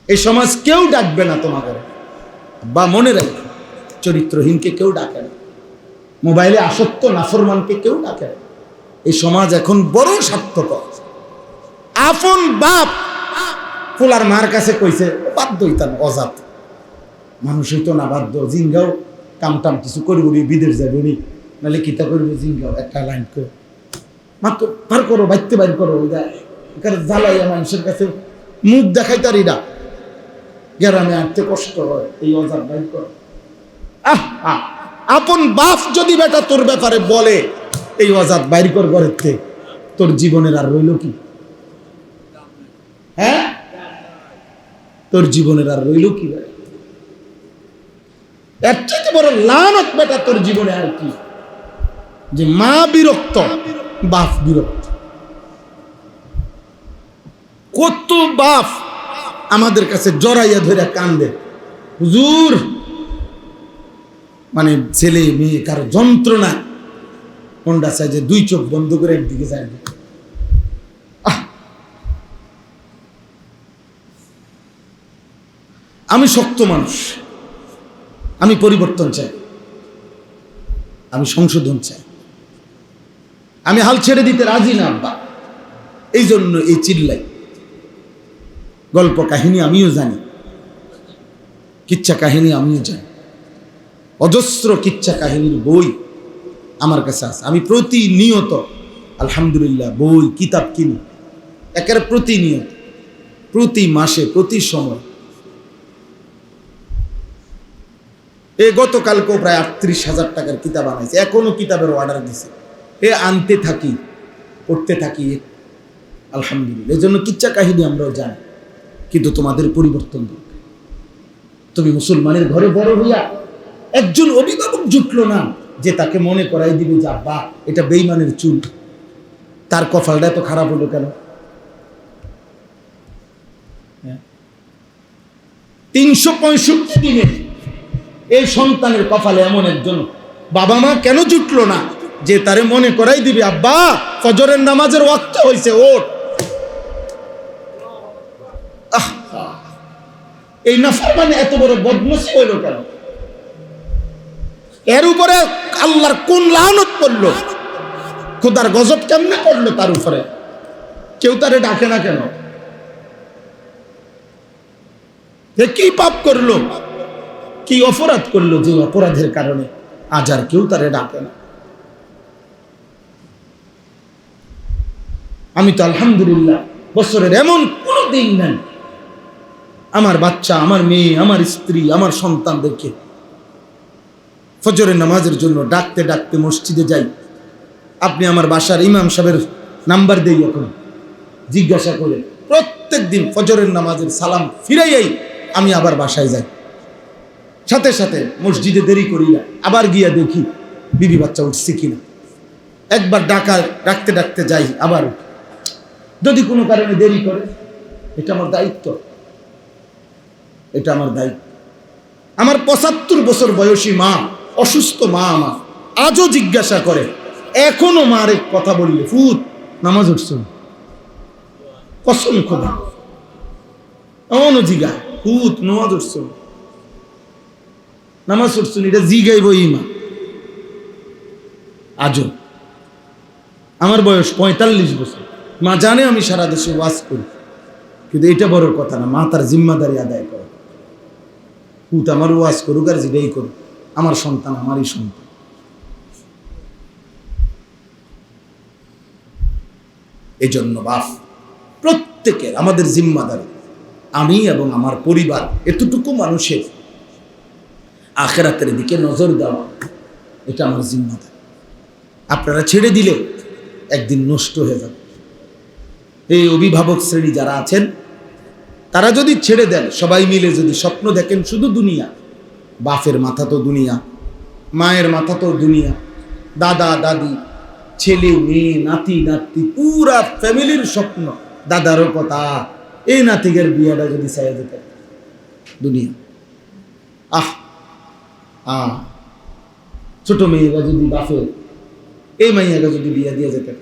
এই সমাজ কেউ ডাকবে না তোমাদের, বা মনে রাখবে চরিত্রহীনকে কেউ ডাকে না, মোবাইলে আসক্ত নাফরমানকে কেউ ডাকে না। এই সমাজ এখন বড় স্বার্থপর। আপন বাপ পোলার মার কাছে কইছে বাধ্য হইতাম, অজাত মানুষ হইতো না, বাধ্য জিঙ্গাও কামটাম কিছু করবো বিদেশ যাবে নি, নাহলে কিতা করবো জিঙ্গাও একটা লাইন করে মাত্র পার করো, বাইতে বাইর করো, এখানে জ্বালাইয়া মানুষের কাছে মুখ দেখাইতারি না, গ্রামে আনতে কষ্ট হয়, এই অজাত বাইর করো। আপন বাপ যদি বেটা তোর ব্যাপারে বলে এই অজাত বাইর কর ঘরের থেকে, তোর জীবনের আর রইল কি? হ্যাঁ, তোর জীবনের আর রইল কি? এর চাইতে বড় লানত বেটা তোর জীবনে আর কি? যে মা বিরক্ত, বাপ বিরক্ত। কত বাপ আমাদের কাছে জড়াইয়া ধরে কান্দে, হুজুর মানে ছেলে মেয়ে কারো যন্ত্রণা, কোনটা চাই যে দুই চোখ বন্ধ করে একদিকে যায়। আমি শক্ত মানুষ, আমি পরিবর্তন চাই, আমি সংশোধন চাই, আমি হাল ছেড়ে দিতে রাজি না আব্বা। এই জন্য এই চিল্লাই। গল্প কাহিনী আমিও জানি, কিচ্ছা কাহিনী আমিও জানি, অজস্র কিচ্ছা কাহিনীর বই আমার কাছে আছে। আমি প্রতিনিয়ত আলহামদুলিল্লাহ বই কিতাব কিনি, একের প্রতিনিয়ত, প্রতি মাসে, প্রতি সময়। এই গতকালকেও প্রায় 38,000 টাকার কিতাব আনাইছে, এখনো কিতাবের অর্ডার দিছে, আনতে থাকি, পড়তে থাকি, আলহামদুলিল্লাহ। এই জন্য কিচ্ছা কাহিনী আমরাও জানি, কিন্তু তোমাদের পরিবর্তন দরকার। তুমি মুসলমানের ঘরে বড় হইয়া একজন অভিভাবক জুটলো না যে তাকে মনে করাই দিবে যে আব্বা এটা বেঈমানের চুল, তার কপালটা এত খারাপ হলো কেন? 365 দিনে এই সন্তানের কপালে এমন একজন বাবা মা কেন জুটলো না যে তারে মনে করাই দিবে আব্বা ফজরের নামাজের ওয়াক্ত হয়েছে, ওঠ। এই নাফরমানে এত বড় বদমাশি হইল কেন? এর উপরে আল্লাহর কোন লানত পড়লো, খোদার গজব কেমনে পড়লো তার উপরে? কেউ তারে ডাকে না কেন? কি পাপ করলো, কি অপরাধ করলো যে অপরাধের কারণে আজ আর কেউ তারে ডাকে না? আমি তো আলহামদুলিল্লাহ বছরের এমন কোনো দিন নাই আমার বাচ্চা, আমার মেয়ে, আমার স্ত্রী, আমার সন্তানদেরকে ফজরের নামাজের জন্য ডাকতে ডাকতে মসজিদে যাই। আপনি আমার বাসার ইমাম সাহেবের নাম্বার দেই, এখন জিজ্ঞাসা করে প্রত্যেক দিন ফজরের নামাজের সালাম ফিরাইয়াই আমি আবার বাসায় যাই। সাথে সাথে মসজিদে দেরি করি না, আবার গিয়া দেখি বিবি বাচ্চা উঠছে কিনা। একবার ডাকা ডাকতে ডাকতে যাই, আবার যদি কোনো কারণে দেরি করে, এটা আমার দায়িত্ব, এটা আমার দায়িত্ব। আমার 75 বছর বয়সী মা, অসুস্থ মা আমার, আজও জিজ্ঞাসা করে, এখনো মার এক কথা বললে ফুত নামাজ উঠছ, কসম খোদা এমনও জিগা ফুত নামাজ উঠছ, নামাজ উঠছুন, এটা জিগাইব মা। আজও আমার বয়স 45 বছর, মা জানে আমি সারা দেশে ওয়াজ করি, কিন্তু এটা বড় কথা না, মা তার জিম্মাদারি আদায় করে। পুত আমার ওয়াজ করুক আর যেটাই করুক, আমার সন্তান আমারই সন্তান। এই জন্য বাপ প্রত্যেকের আমাদের জিম্মাদারি, আমি এবং আমার পরিবার, এতটুকু মানুষের আখিরাতের দিকে নজর দেওয়া, এটা আমার জিম্মাদারি। আপনারা ছেড়ে দিলে একদিন নষ্ট হয়ে যাবে। এই অভিভাবক শ্রেণী যারা আছেন তারা যদি ছেড়ে দেন, সবাই মিলে যদি স্বপ্ন দেখেন শুধু দুনিয়া, বাপের মাথা তো দুনিয়া, মায়ের মাথা তো দুনিয়া, দাদা দাদি, ছেলে মেয়ে, নাতি নাতি, পুরা ফ্যামিলির স্বপ্ন, দাদারও কথা, এই নাতিকের বিয়েটা যদি চাইয়া যেতে দুনিয়া, ছোট মেয়েরা যদি বাপের এই মাইয়াকে যদি বিয়া দিয়ে যেতে,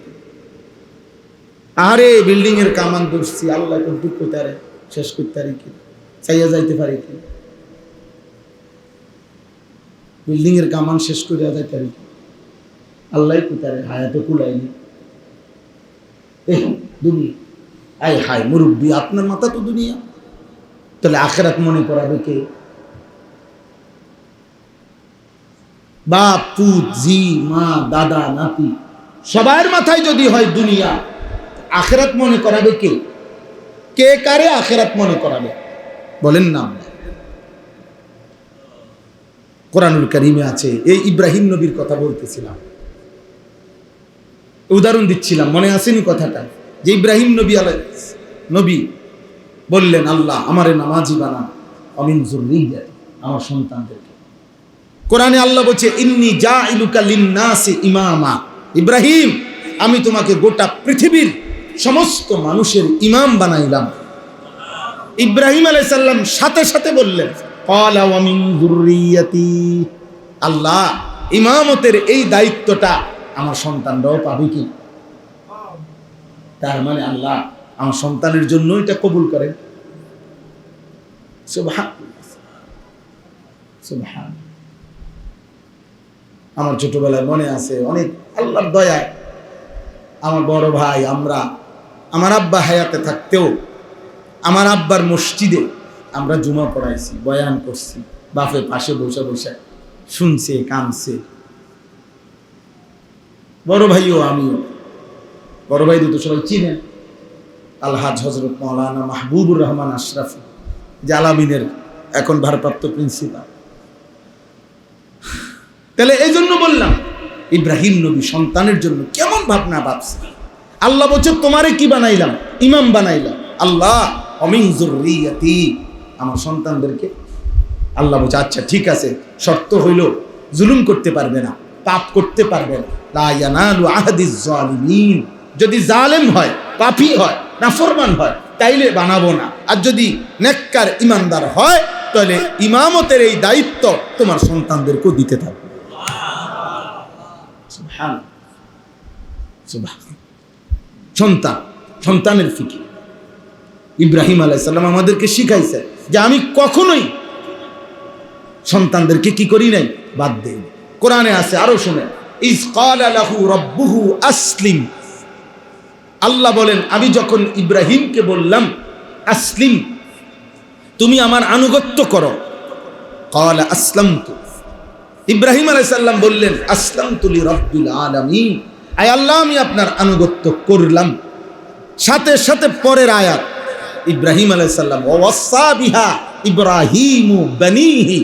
আরে বিল্ডিং এর কামান ধরছি, আল্লাহ দুঃখ তারে শেষ করতে পারি কি? চাইয়া যাইতে পারি কি? বিল্ডিং এর কামান শেষ করে যাইতে পারি? আল্লাহ কুতারে হায়াতে কুলাইনি। দুনিয়া আয় হায় মুরব্বী, আপনার মাথা তো দুনিয়া, তাহলে আখেরাত মনে করাবে কে? বাপ পুত জি মা দাদা নাতি সবার মাথায় যদি হয় দুনিয়া, আখেরাত মনে করাবে কে? কে কারে আখেরাত মনে করাবে বলেন না? কোরআনুল কারীমে আছে, এই ইব্রাহিম নবীর কথা বলতেছিলাম, উদাহরণ দিচ্ছিলাম, মনে আসেনি কথাটা? যে ইব্রাহিম নবী বললেন, আল্লাহ আমারে নামাজি বানান, আমিন যুররিয়াতি, আমার সন্তানদেরকে। কোরআনে আল্লাহ বলছে, ইন্নী জাইলুকা লিন্নাসি ইমামা, ইব্রাহিম আমি তোমাকে গোটা পৃথিবীর সমস্ত মানুষের ইমাম বানাইলাম। ইব্রাহিম আলাইহিস সালাম সাথে সাথে বললেন, ক্বালা ওয়া মিন যুররিয়াতি, আল্লাহ ইমামতের এই দায়িত্বটা আমার সন্তানরাও পাবে কি? তার মানে আল্লাহ আমার সন্তানের জন্য এটা কবুল করেন। সুবহানাল্লাহ, সুবহানাল্লাহ। আমার ছোটবেলায় মনে আছে, অনেক আল্লাহর দয়ায় আমার বড় ভাই, আমার আব্বা হায়াতে থাকতেও আমার আব্বার মসজিদে আমরা জুমা পড়াইছি, বয়ান করছি, বাপে পাশে বসে বসে শুনছে, কাঁদছে। বড় ভাইও আমিও। বড় ভাই তো সবাই চিনেন, আলহাজ হযরত মাওলানা মাহবুবুর রহমান আশরাফি, জালামিনের এখন ভারপ্রাপ্ত প্রিন্সিপাল। তাহলে এই জন্য বললাম, ইব্রাহিম নবী সন্তানের জন্য কেমন ভাবনা ভাবছে। আল্লাহ বলছে, তোমারে কি বানাইলাম? ইমাম বানাইলাম। আল্লাহ অমিন যুররিয়াতি, আমার সন্তানদেরকে। আল্লাহ বলছে, আচ্ছা ঠিক আছে, শর্ত হইল জুলুম করতে পারবে না, পাপ করতে পারবে না। লা ইয়ানালু আহদিজ জালিমিন, যদি জালেম হয়, পাপী হয়, নাফরমান হয়, তাইলে বানাবো না। আর যদি নেককার ইমানদার হয়, তাহলে ইমামতের এই দায়িত্ব তোমার সন্তানদেরকেও দিতে থাকবে। সুবহানাল্লাহ, সুবহানাল্লাহ। সন্তানের ফিকির ইব্রাহিম আলাইহিস সালাম আমাদেরকে শিখাইছে যে আমি কখনোই সন্তানদেরকে কি করি নাই, বাদ দেই। কোরআনে আছে, আরো শুনে, ইজ ক্বালা লাহু রাব্বুহু আসলিম, আল্লাহ বলেন আমি যখন ইব্রাহিমকে বললাম আসলিম, তুমি আমার আনুগত্য করো, ক্বালা আসলামতু, ইব্রাহিম আলাইহিস সালাম বললেন আসলামতু লিরাব্বিল আলামিন, আয় আল্লাহ আমি আপনার আনুগত্য করলাম। সাথে সাথে পরের আয়াত, ইব্রাহিম আলাইহিস সালাম ওয়াসা বিহা ইব্রাহিমু বানিহি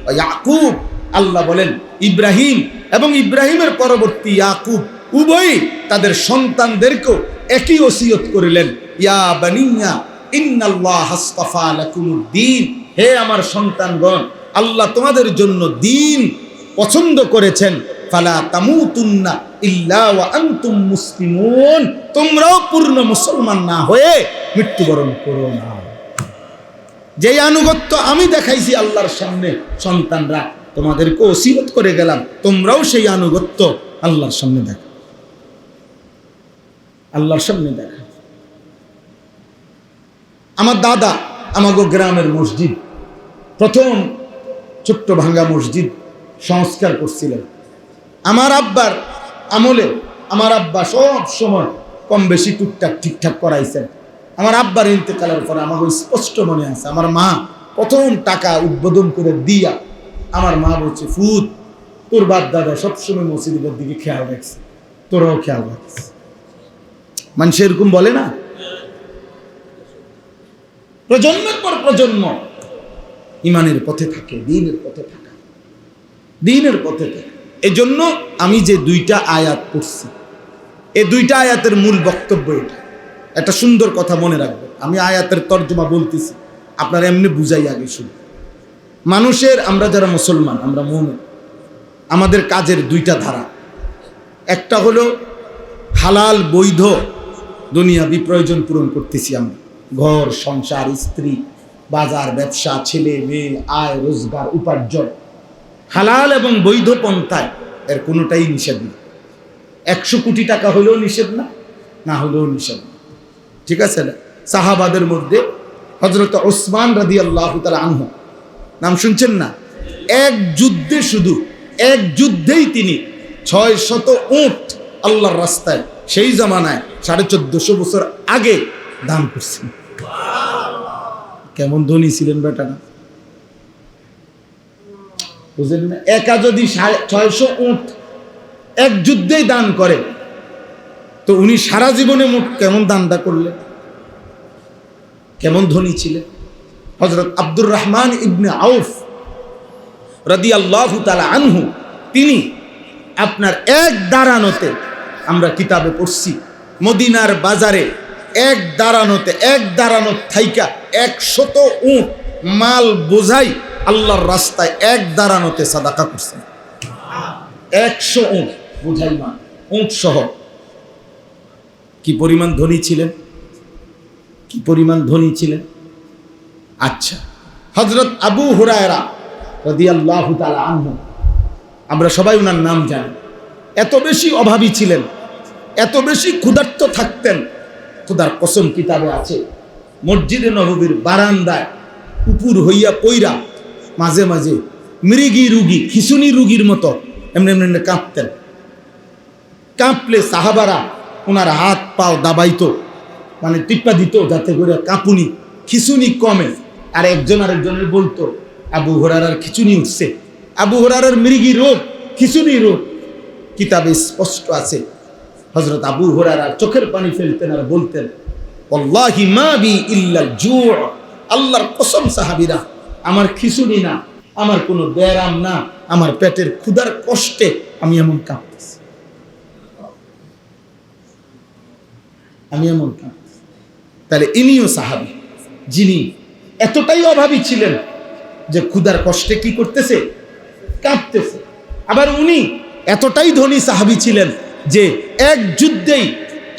ওয়া ইয়াকুব, আল্লাহ বলেন ইব্রাহিম এবং ইব্রাহিমের পরবর্তী ইয়াকুব উভয়ই তাদের সন্তানদেরকেও একই ওসিয়ত করিলেন, ইয়া বানিয়া ইন্নাল্লাহ আসতাফা লাকুমুদ্দিন, হে আমার সন্তানগণ, আল্লাহ তোমাদের জন্য দ্বীন পছন্দ করেছেন, ফালা তামুতুন্না ইল্লা ওয়া আনতুম মুসলিমুন, তোমরাও পূর্ণ মুসলমান না হয়ে মৃত্যুবরণ করো না। যেই আনুগত্য আমি দেখাইছি আল্লাহর সামনে, সন্তানরা তোমাদেরকে ওসিয়ত করে গেলাম, তোমরাও সেই আনুগত্য আল্লাহর সামনে দেখো, আল্লাহর সামনে দেখা। আমার দাদা আমাগো গ্রামের মসজিদ, প্রথম ছোট্ট ভাঙ্গা মসজিদ সংস্কার করছিলেন আমার আব্বার আমলে। আমার আব্বা সব সময় কম বেশি টুকটাক ঠিকঠাক করাইছেন। আমার আব্বার ইন্তেকালের পরে আমাকে স্পষ্ট মনে আছে, আমার মা প্রথম টাকা উদ্বোধন করে দিয়া আমার মা বলছে, ফুত তোর বাপ দাদা সবসময় মসজিদের দিকে খেয়াল রাখছে, তোরাও খেয়াল রাখছে। মানুষ এরকম বলে না? প্রজন্মের পর প্রজন্ম ইমানের পথে থাকে, দ্বীনের পথে থাকা, দ্বীনের পথে থাকে। এজন্য আমি যে দুইটা আয়াত পড়ছি, এই দুইটা আয়াতের মূল বক্তব্য এটা। একটা সুন্দর কথা মনে রাখবেন, আমি আয়াতের তর্জমা বলতেছি, আপনারা এমনি বুঝাই আগে শুনে। মানুষের, আমরা যারা মুসলমান, আমরা মুমিন, আমাদের কাজের দুইটা ধারা। একটা হলো হালাল বৈধ দুনিয়াবি প্রয়োজন পূরণ করতেছি আমরা, ঘর সংসার, স্ত্রী, বাজার, ব্যবসা, ছেলে মেয়ে, আয় রোজগার, উপার্জন হালাল এবং বৈধ পন্থায়, এর কোনোটাই নিষেধ না। 100 কোটি টাকা হলেও নিষেধ না, না হলেও নিষেধ না, ঠিক আছে না? সাহাবাদের মধ্যে হযরত ওসমান রাদিয়াল্লাহু তাআলা আনহু, নাম শুনছেন না? এক যুদ্ধে, শুধু এক যুদ্ধেই তিনি 600 উট আল্লাহর রাস্তায় সেই জামানায় 1450 বছর আগে দান করছেন। কেমন ধনী ছিলেন বেটারা, বুঝলেন না? একা যদি 600 উট এক যুদ্ধেই দান করে, তো উনি সারা জীবনে মোট কেমন দানটা করলেন, কেমন ধনী ছিলেন। হযরত আব্দুর রহমান ইবনে আউফ রাদিয়াল্লাহু তাআলা আনহু, তিনি আপনার এক দাঁড়ানোতে, আমরা কিতাবে পড়ছি, মদিনার বাজারে এক দাঁড়ানো থাইকা 100 উট মাল বোঝাই আল্লাহর রাস্তায় এক দাঁড়ানোতে সাদাকা করছেন। 100 উট বোঝাই মাল, উট সহ। কি পরিমাণ ধনী ছিলেন, কি পরিমাণ ধনী ছিলেন। আচ্ছা, হযরত আবু হুরায়রা রাদিয়াল্লাহু তাআলা আনহু, আমরা সবাই ওনার নাম জানি। এত বেশি অভাবী ছিলেন, এত বেশি ক্ষুধার্ত থাকতেন, খোদার কসম কিতাবে আছে, মসজিদে নববীর বারান্দায় উপর হইয়া পইরা মাঝে মাঝে মৃগী রুগী, খিচুনি রুগীর মতো এমনি এমনি কাঁপতেন। কাঁপলে সাহাবারা ওনার হাত পাও দাবাইতো, মানে টিপ্পা দিত, যাতে করে কাঁপুনি খিচুনি কমে। আর একজন আরেকজনের বলতো, আবু হুরায়রার খিচুনি উঠছে, আবু হুরায়রার মৃগী রোগ, খিচুনি রোগ। কিতাবে স্পষ্ট আছে, হযরত আবু হুরায়রা চোখের পানি ফেলতেন আর বলতেন, ওয়াল্লাহি মা বি ইল্লাল জু', আল্লাহর কসম সাহাবীরা, আমার খিচুনি না, আমার কোনো ব্যারাম না, আমার পেটের ক্ষুধার কষ্টে আমি এমন কাঁপতেছি, আমি এমন কাঁপতেছি। তাহলে ইনিও সাহাবী, যিনি এতটাই অভাবী ছিলেন যে ক্ষুধার কষ্টে কি করতেছে, কাঁপতেছে। আবার উনি এতটাই ধনী সাহাবী ছিলেন যে এক যুদ্ধেই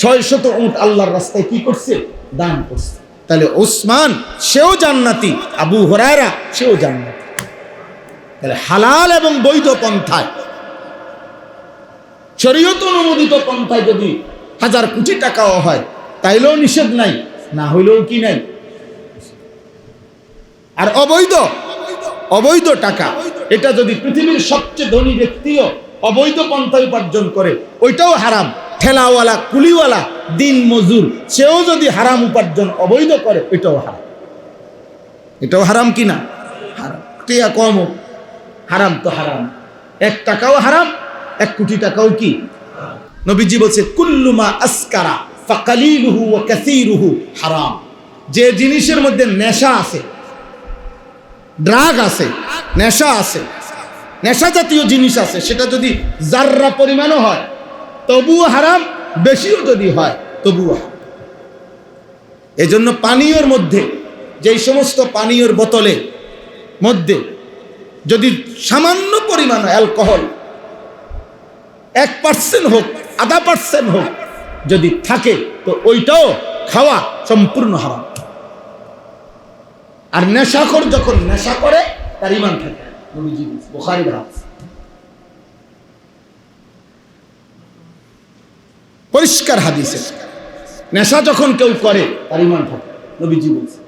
600 উট আল্লাহর রাস্তায় কি করছে, দান করছে। তাহলে ওসমান সেও জান্নাতি, আবু হুরায়রা সেও জান্নাতি। তাহলে হালাল এবং বৈধ পন্থায়, শরীয়ত অনুমোদিত পন্থায় যদি 1000 কোটি টাকাও হয়, তাইলেও নিষেধ নাই, না হইলেও কি নাই। আর অবৈধ টাকা, এটা যদি পৃথিবীর সবচেয়ে ধনী ব্যক্তিও অবৈধ পন্থায় উপার্জন করে, ওইটাও হারাম। ঠেলাওয়ালা, কুলিওয়ালা, দিন মজুর, সেও যদি হারাম উপার্জন অবৈধ করে, এটাও হারাম। এটাও হারাম কি না? হারাম। টিয়া কম হোক, হারাম তো হারাম। 1 টাকাও হারাম, 1 কোটি টাকাও কি। নবীজি বলছে, কুল্লু মা আসকারা ফাকালিলুহু ওয়া কাসীরুহু হারাম। যে জিনিসের মধ্যে নেশা আছে, ড্রাগ আছে, নেশা আছে, নেশা জাতীয় জিনিস আছে, সেটা যদি জাররা পরিমাণও হয় তবুও হারাম, বেশিও যদি হয় তবুও হারাম। এজন্য পানীয়র মধ্যে, যেই সমস্ত পানীয়র বোতলে মধ্যে যদি সামান্য পরিমাণ অ্যালকোহল 1% হোক, 0.5% হোক যদি থাকে, তো ওইটাও খাওয়া সম্পূর্ণ হারাম। আর নেশাখোর যখন নেশা করে, তার ঈমান থাকে। নবীজি বুখারীর হাদিস, পরিষ্কার হাদিসে, নেশা যখন কেউ করে তার ঈমান থাকে। নবীজি বলছে,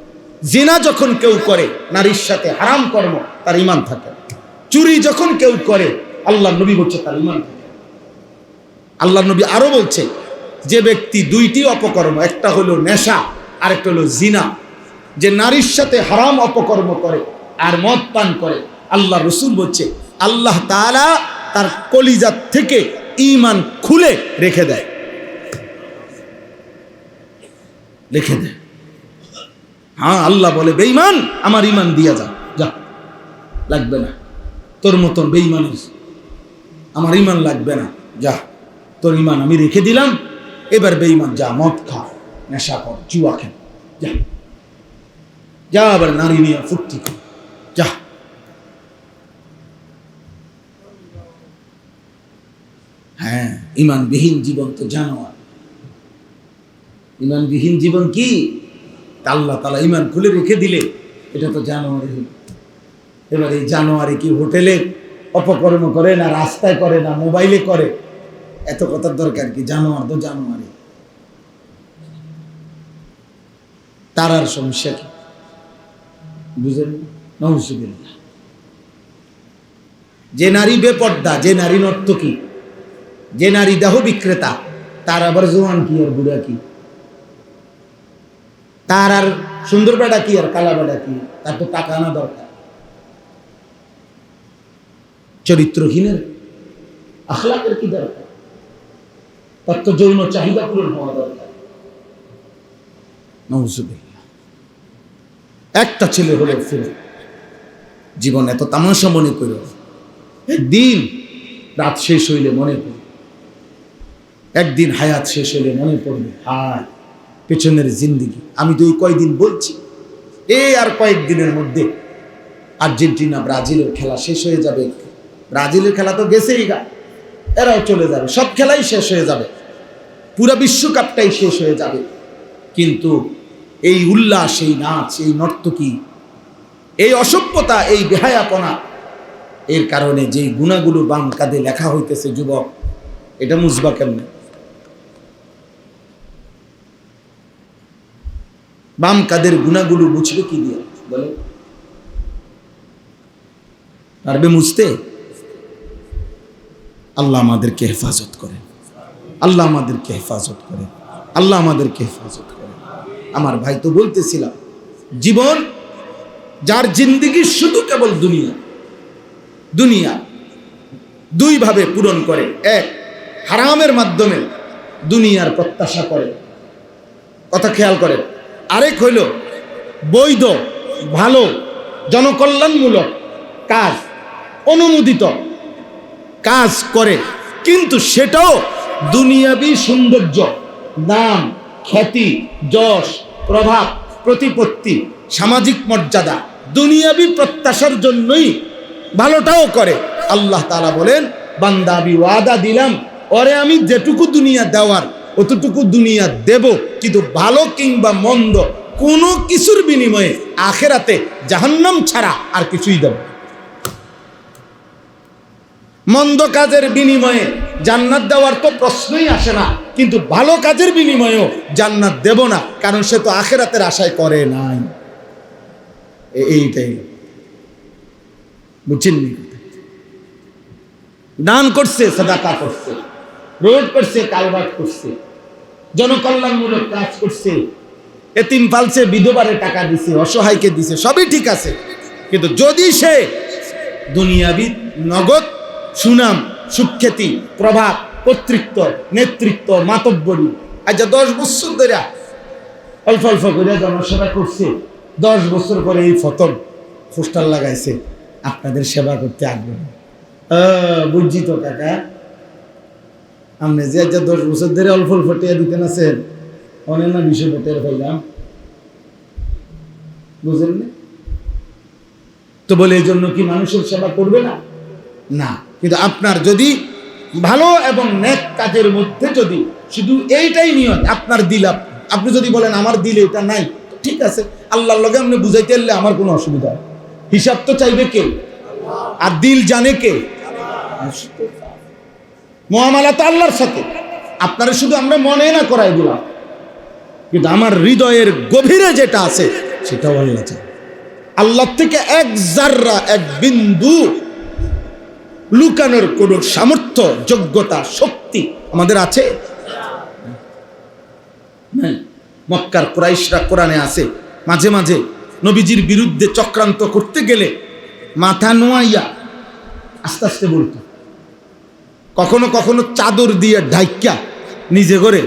জিনা যখন কেউ করে, নারীর সাথে হারাম কর্ম, তার ঈমান থাকে। চুরি যখন কেউ করে, আল্লাহ নবী বলছে তার ঈমান থাকে। আল্লাহ নবী আরো বলছে, যে ব্যক্তি 2টি অপকর্ম, একটা হলো নেশা আর একটা হলো জিনা, যে নারীর সাথে হারাম অপকর্ম করে আর মদ পান করে, আল্লাহ রসুল বলছে আল্লাহ তাআলা তার কলিজা থেকে ঈমান খুলে রেখে দেয়, রেখে দেয়। হ্যাঁ, আল্লাহ বলে, বেঈমান আমার ঈমান দিয়া যা, লাগবে না তোর মতন বেঈমানের, আমার ঈমান লাগবে না, যা, তোর ঈমান আমি রেখে দিলাম, এবার বেঈমান যা, মদ খা, নেশা কর, জুয়া খেল, যা যা, আবার নারী নিয়ে ফুর্তি কর, যা। হ্যাঁ, ঈমানবিহীন জীবন তো জানোয়ার। ঈমানবিহীন জীবন কি? আল্লাহ তাআলা ঈমান খুলে রেখে দিলে এটা তো জানোয়ারই হলো। এবার এই জানোয়ারে কি হোটেলে অপকর্ম করে, না রাস্তায় করে, না মোবাইলে করে, এত কথার দরকার কি? জানোয়ার তো জানোয়ারই। তার আর সমস্যা কি? বুঝলেন? নাউজুবিল্লাহ। যে নারী বেপর্দা, যে নারী নর্তকী, যে নারী দেহ বিক্রেতা, তার আবার জোয়ান কি আর বুড়া কি, তার আর সুন্দর বেড়া কি আর কালা বেড়া কি, তার তো টাকা আনা দরকার। চরিত্রহীনের আখলাকের কি দরকার? তার তো যৌন চাহিদা পূরণ হওয়া দরকার। নাউজুবিল্লাহ। একটা ছেলে হলো ফিরে জীবন এত তামাশা মনে করো, একদিন রাত শেষ হইলে মনে পড়বে, একদিন হায়াত শেষ হইলে মনে পড়বে হায় পেছনের জিন্দিগি। আমি তো এই কয়দিন বলছি, আর কয়েকদিনের মধ্যে আর্জেন্টিনা ব্রাজিলের খেলা শেষ হয়ে যাবে। ব্রাজিলের খেলা তো গেছেই গা, এরাও চলে যাবে, সব খেলাই শেষ হয়ে যাবে, পুরো বিশ্বকাপটাই শেষ হয়ে যাবে। কিন্তু এই উল্লাস, এই নাচ, এই নর্তকী, এই অসভ্যতা, এই বেহায়াপনা, এর কারণে যেই গুণাগুলো বাম কাঁধে লেখা হইতেছে যুবক, এটা মুছবা কেমনে? বাম কাঁধের গুণাগুলো মুছবে কি দিয়ে বলে? পারবে মুছতে? আল্লাহ আমাদেরকে হেফাজত করেন, আল্লাহ আমাদেরকে হেফাজত করেন, আল্লাহ আমাদেরকে হেফাজত করেন। আমার ভাই তো বলতেছিলাম, জীবন যার জিন্দেগি শুধু কেবল দুনিয়া, দুনিয়া দুই ভাবে পূরণ করে। এক, হারামের মাধ্যমে দুনিয়ার প্রত্যাশা করে, কথা খেয়াল করে। আরেক হইল বৈধ, ভালো, জনকল্যাণমূলক কাজ, অনুমোদিত কাজ করে, কিন্তু সেটাও দুনিয়াবি সৌন্দর্য, নাম, খ্যাতি, যশ, প্রভাব, প্রতিপত্তি, সামাজিক মর্যাদা, দুনিয়াবি প্রত্যাশার জন্যই ভালোটাও করে। আল্লাহ তাআলা বলেন, বান্দা আমি ওয়াদা দিলাম, ওরে আমি যেটুকু দুনিয়া দেওয়ার অতটুকু দুনিয়া দেব, কিন্তু ভালো কিংবা মন্দ কোনো কিছুর বিনিময়ে আখেরাতে জাহান্নাম ছাড়া আর কিছুই দেব। মন্দ কাজের বিনিময়ে জান্নাত দেওয়ার তো প্রশ্নই আসে না, কিন্তু ভালো কাজের বিনিময়েও জান্নাত দেব না, কারণ সে তো আখেরাতের আশায় করে নাই। এইটাই বুঝছেন? দান করছে, সাদাকা করছে, রোড করছে, কালভার্ট করছে, জনকল্যাণমূলক কাজ করছে, এতিম পালছে, বিধবারে টাকা দিছে, অসহায়কে দিছে, সবই ঠিক আছে। কিন্তু যদি সে দুনিয়াবি নগদ সুনাম, সুখ্যাতি, প্রভাব, কর্তৃত্ব, নেতৃত্ব, মাতব্বরি, আচ্ছা 10 বছর ধরে অল্প অল্প করে জনসেবা করছে, 10 বছর পরে এই ফতম পোস্টার লাগাইছে, আপনাদের সেবা করতে আগ্রহ। বুঝছি তো কাকা, আপনি যে 10 বছর ধরে অল্প অল্প টিয়া দিতেন আছেন, অনেক না 20 টের পাইলাম, বুঝলেন না? তো বলে এই জন্য কি মানুষের সেবা করবে না? না। কিন্তু আপনার যদি ভালো এবং নেক কাজের মধ্যে যদি শুধু এইটাই নিয়ত, আপনার দিল, আপনি যদি বলেন আমার দিলে এটা নাই, ঠিক আছে, আল্লাহর লগে আপনি বুঝাইতে পারলে আমার কোনো অসুবিধা, হিসাব তো চাইবে কে? আর দিল জানে কে? মুআমালা তো আল্লাহর সাথে, আপনারা শুধু আমরা মনে না করাই দিলাম, কিন্তু আমার হৃদয়ের গভীরে যেটা আছে সেটাও আল্লাহ চায়। আল্লাহ থেকে এক জাররা, এক বিন্দু লুকানোর কোন সামর্থ্য, যোগ্যতা, শক্তি আমাদের আছে? মক্কার কুরাইশরা কোরআনে আছে, মাঝে মাঝে নবীজির বিরুদ্ধে চক্রান্ত করতে গেলে মাথা নোয়াইয়া আস্তে আস্তে বলতো, কখনো কখনো চাদর দিয়ে ঢাইকা নিজে করে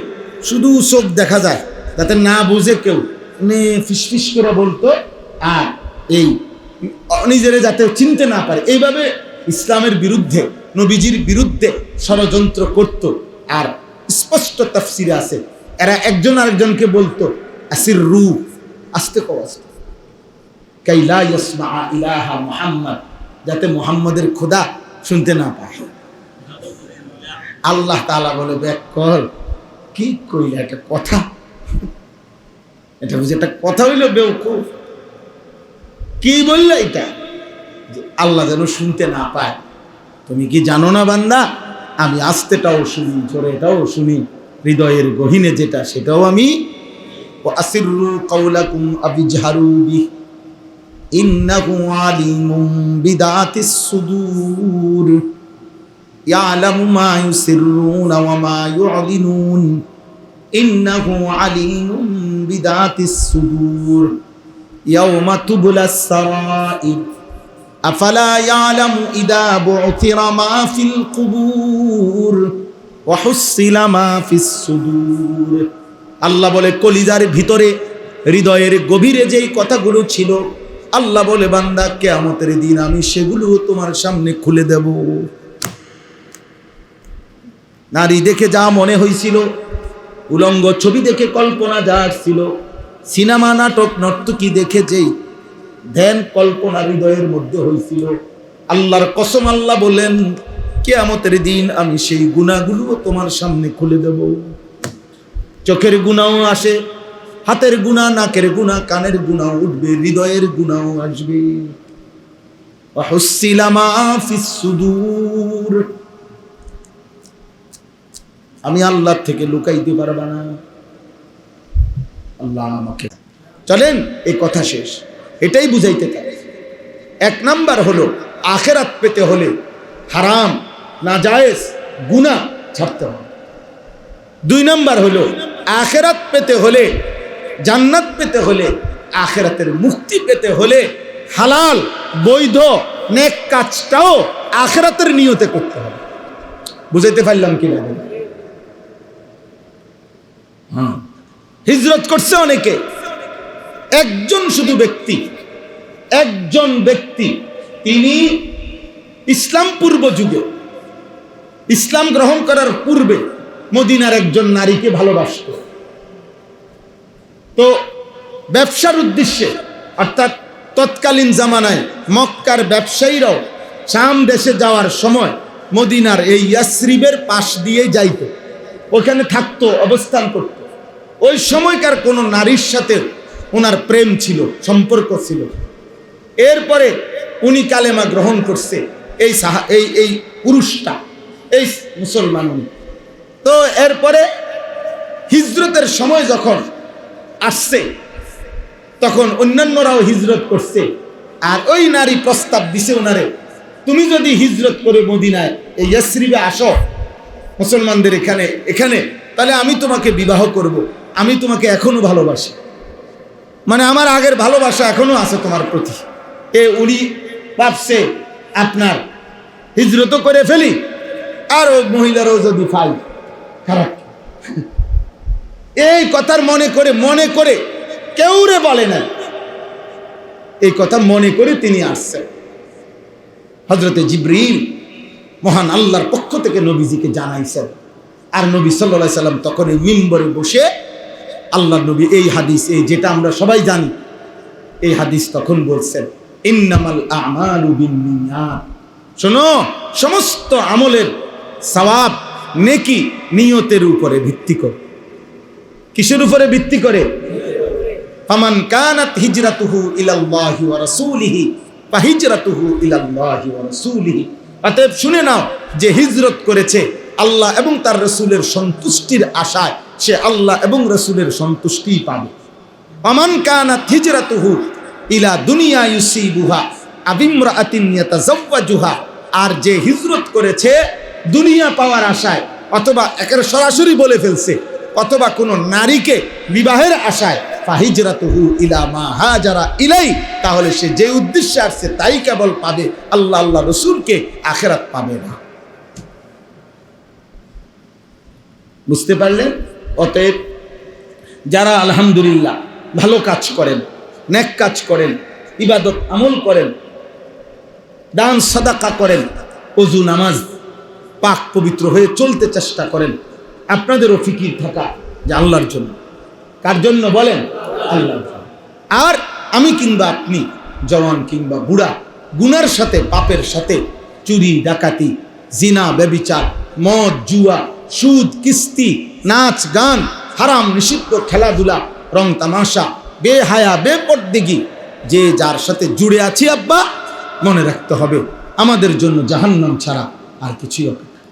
শুধু চোখ দেখা যায় যাতে না বুঝে কেউ, ফিসফিস করে বলতো, আর এই নিজেরে যাতে চিনতে না পারে, এইভাবে ইসলামের বিরুদ্ধে, নবীজির বিরুদ্ধে ষড়যন্ত্র করত। আর স্পষ্ট তাফসিরে আছে, এরা একজন আরেকজনকে বলতো আসির রু, আস্তে কও, আস্তে, কাইলা ইয়াসমা ইলাহা মুহাম্মদ, যাতে মুহাম্মদের খোদা শুনতে না পায়। আল্লাহ তাআলা বলে, ব্যাক কর, কি কইলা একটা কথা, এটা বুঝে একটা কথা হইল বেউকুফ, কি বললে এটা, আল্লাহ যেন শুনতে না পায়। তুমি কি জানো না বান্দা, আমি আস্তেটাও শুনি, জোরেটাও শুনি, হৃদয়ের গহীনে যেটা সেটাও আমি। আসিররু কাওলাকুম আবিজহারু বিহি, ইন্নাহু আলিমুম বিদাতিস সুদূর ইয়ালামু মা ইউসিররুনা ওয়া মা ইউ'লিনুন ইন্নাহু আলিমুম বিদাতিস সুদূর ইয়াওমা তুবলাস সারাইর আফালা ইয়ালামু ইদা বু'থিরা মা ফিল কুবুর ওয়া হুসিলা মা ফিস সুদূর। আল্লাহ বলে কলিজার ভিতরে, হৃদয়ের গভীরে যেই কথাগুলো ছিল, আল্লাহ বলে বান্দা কিয়ামতের দিন আমি সেগুলো তোমার সামনে খুলে দেব। নারী দেখে যা মনে হয়েছিল, উলঙ্গ ছবি দেখে কল্পনা যা আসছিল, সিনেমা নাটক নর্তকী দেখে যেই ধ্যান কল্পনা হৃদয়ের মধ্যে হয়েছিল, আল্লাহর কসম আল্লাহ বলেন কিয়ামতের দিন আমি সেই গুনাহগুলো তোমার সামনে খুলে দেব। চোখের গুনাহও আসে, হাতের গুনাহ, নাকের গুনাহ, কানের গুনাহ উঠবে, হৃদয়ের গুনাহ আসবে। ওয়াহুসিলা মা ফিস সুদূর, আমি আল্লাহ থেকে লুকাইতে পারবা না। আল্লাহ আমাকে চলেন, এই কথা শেষ। এটাই বুঝাইতে চাই। এক নাম্বার হলো আখিরাত পেতে হলে হারাম, নাজায়েজ, গুনাহ ছাড়তে হবে। দুই নাম্বার হলো আখিরাত পেতে হলে, জান্নাত পেতে হলে, আখিরাতের মুক্তি পেতে হলে হালাল বৈধ নেক কাজটাও আখিরাতের নিয়তে করতে হবে। বুঝাইতে পারলাম কি না? হিজরত করছে অনেকে, একজন শুধু ব্যক্তি, একজন ব্যক্তি, তিনি ইসলাম পূর্ব যুগে, ইসলাম গ্রহণ করার পূর্বে মদিনার একজন নারীকে ভালোবাসত। তো ব্যবসার উদ্দেশ্যে, অর্থাৎ তৎকালীন জামানায় মক্কার ব্যবসায়ীরাও শাম দেশে যাওয়ার সময় মদিনার এই ইয়াসরিবের পাশ দিয়ে যাইত, ওখানে থাকতো, অবস্থান করত। ওই সময়কার কোন নারীর সাথে ওনার প্রেম ছিল, সম্পর্ক ছিল। এরপরে উনি কালেমা গ্রহণ করছে, এই পুরুষটা, এই মুসলমান। তো এরপরে হিজরতের সময় যখন আসছে, তখন অন্যান্যরাও হিজরত করছে। আর ওই নারী প্রস্তাব দিছে ওনারে, তুমি যদি হিজরত করে মদিনায় এই ইয়াসরিবে আসো, মুসলমানদের এখানে, তাহলে আমি তোমাকে বিবাহ করব, আমি তোমাকে এখনো ভালোবাসি, মানে আমার আগের ভালোবাসা এখনো আছে তোমার প্রতি। উনি ভাবছে আপনার হিজরতও করে ফেলি, আর ওই মহিলারও যদি পাই খারাপ। এই কথার মনে করে কেউ রে বলে না, এই কথা মনে করে তিনি আসছেন। হযরতে জিবরিল মহান আল্লাহর পক্ষ থেকে নবীজিকে জানাইছেন। আর নবী সাল্লাল্লাহু আলাইহি সাল্লাম তখন এই মিম্বরে বসে আল্লাহর নবী এই হাদিস, এই যেটা আমরা সবাই জানি, এই হাদিস তখন বলছেন, ইন্নামাল আমালু বিন্নিয়াত। শোনো, সমস্ত আমলের সওয়াব, নেকি নিয়তের উপরে ভিত্তি করে। কিসের উপরে ভিত্তি করে? ফামান কানাত হিজরাতুহু ইলাল্লাহি ওয়া রাসূলিহি ফাহিজরাতুহু ইলাল্লাহি ওয়া রাসূলিহি। অতএব শুনে নাও, যে হিজরত করেছে আল্লাহ এবং তার রাসূলের সন্তুষ্টির আশায়, সে আল্লাহ এবং রাসূলের সন্তুষ্টি পাবে। ফামান কানাত হিজরাতুহু ইলা দুনিয়া ইউসিবুহা আবিমরাআতিন ইয়াতাযাওয়াজুহা। আর যে হিজরত করেছে দুনিয়া পাওয়ার আশায়, অথবা একেবারে সরাসরি বলে ফেলছে, অথবা কোনো নারীকে বিবাহের আশায়, ফাহিজরাতুহু ইলা মা হাজারা ইলাই, তাহলে সে যে উদ্দেশ্যে আসছে তাই কেবল পাবে, আল্লাহ আল্লাহ রাসূলকে, আখিরাত পাবে না। বুঝতে পারলেন? অতএব যারা আলহামদুলিল্লাহ ভালো কাজ করেন, নেক কাজ করেন, ইবাদত আমল করেন, দান সাদাকা করেন, ওযু নামাজ পাক পবিত্র হয়ে চলতে চেষ্টা করেন, আপনাদেরও ফিকির থাকা যে আল্লাহর জন্য। কার জন্য বলেন? আল্লাহর জন্য। আর আমি কিংবা আপনি, জওয়ান কিংবা বুড়া, গুনার সাথে, পাপের সাথে, চুরি ডাকাতি, জিনা ব্যভিচার, মদ জুয়া, সুদ কিস্তি, নাচ গান, হারাম নিষিদ্ধ খেলাধুলা, রং তামাশা, বেহায়া বেপরদেগি, যে যার সাথে জুড়ে আছি আব্বা, মনে রাখতে হবে আমাদের জন্য জাহান্নাম ছাড়া আর কিছুই অপেক্ষা।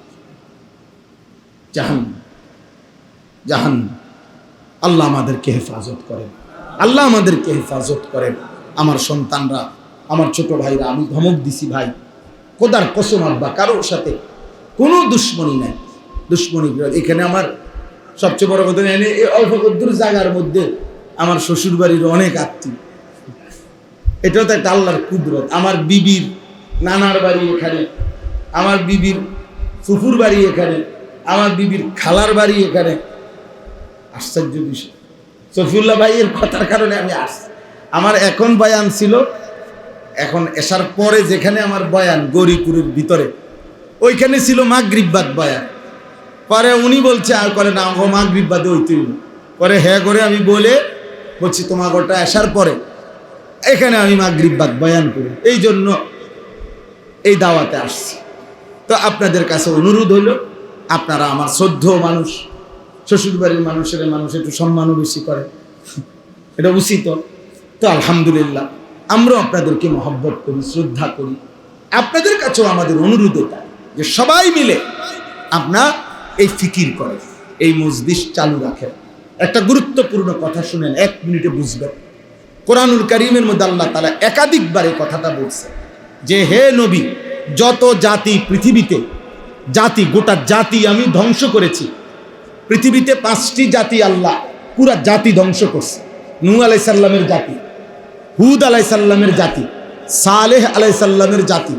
জাহান্নাম। আল্লাহ আমাদেরকে হেফাজত করেন, আল্লাহ আমাদেরকে হেফাজত করেন, আমার সন্তানরা, আমার ছোট ভাইরা, আমি ধমক দিছি ভাই, খোদার কসম আব্বা কারোর সাথে কোনো দুশ্মনী নাই, দুশ্মনী এখানে আমার সবচেয়ে বড় কথা নেই, এই অল্প দূর জায়গার মধ্যে আমার শ্বশুর বাড়ির অনেক আত্মীয়, এটাও তো একটা আল্লাহর কুদরত। আমার বিবির নানার বাড়ি এখানে, আমার বিবির ফুফুর বাড়ি এখানে, আমার বিবির খালার বাড়ি এখানে। আশ্চর্য বিষয়, সফিউল্লাহ ভাইয়ের কথার কারণে আমি আসছি। আমার এখন বয়ান ছিল, এখন এসার পরে যেখানে আমার বয়ান গৌরীপুরের ভিতরে, ওইখানে ছিল মাগরিব বাদ বয়ান। পরে উনি বলছে আর করে না ও মাগরিব বাদে হইতেই, পরে হ্যাঁ করে আমি বলছি তোমার ওটা আসার পরে এখানে আমি মাগরিব বাদ বয়ান করি, এই জন্য এই দাওয়াতে আসছি। তো আপনাদের কাছে অনুরোধ হলো, আপনারা আমার শ্রদ্ধেয় মানুষ, শ্বশুরবাড়ির মানুষ একটু সম্মানও বেশি করে, এটা উচিত। তো আলহামদুলিল্লাহ আমরাও আপনাদেরকে মহব্বত করি, শ্রদ্ধা করি। আপনাদের কাছেও আমাদের অনুরোধ এটা যে সবাই মিলে আপনার এই ফিকির করে, এই মজলিস চালু রাখেন। একটা গুরুত্বপূর্ণ কথা শুনেন, 1 মিনিটে বুঝবেন। কোরআনুল কারীমের মধ্যে আল্লাহ তাআলা একাধিকবার এই কথাটা বলছে যে হে নবী, যত জাতি পৃথিবীতে, জাতি গোটা জাতি আমি ধ্বংস করেছি। পৃথিবীতে 5টি জাতি আল্লাহ পুরা জাতি ধ্বংস করছে। নূহ আলাইহিস সালামের জাতি, হুদ আলাইহিস সালামের জাতি, সালেহ আলাইহিস সালামের জাতি,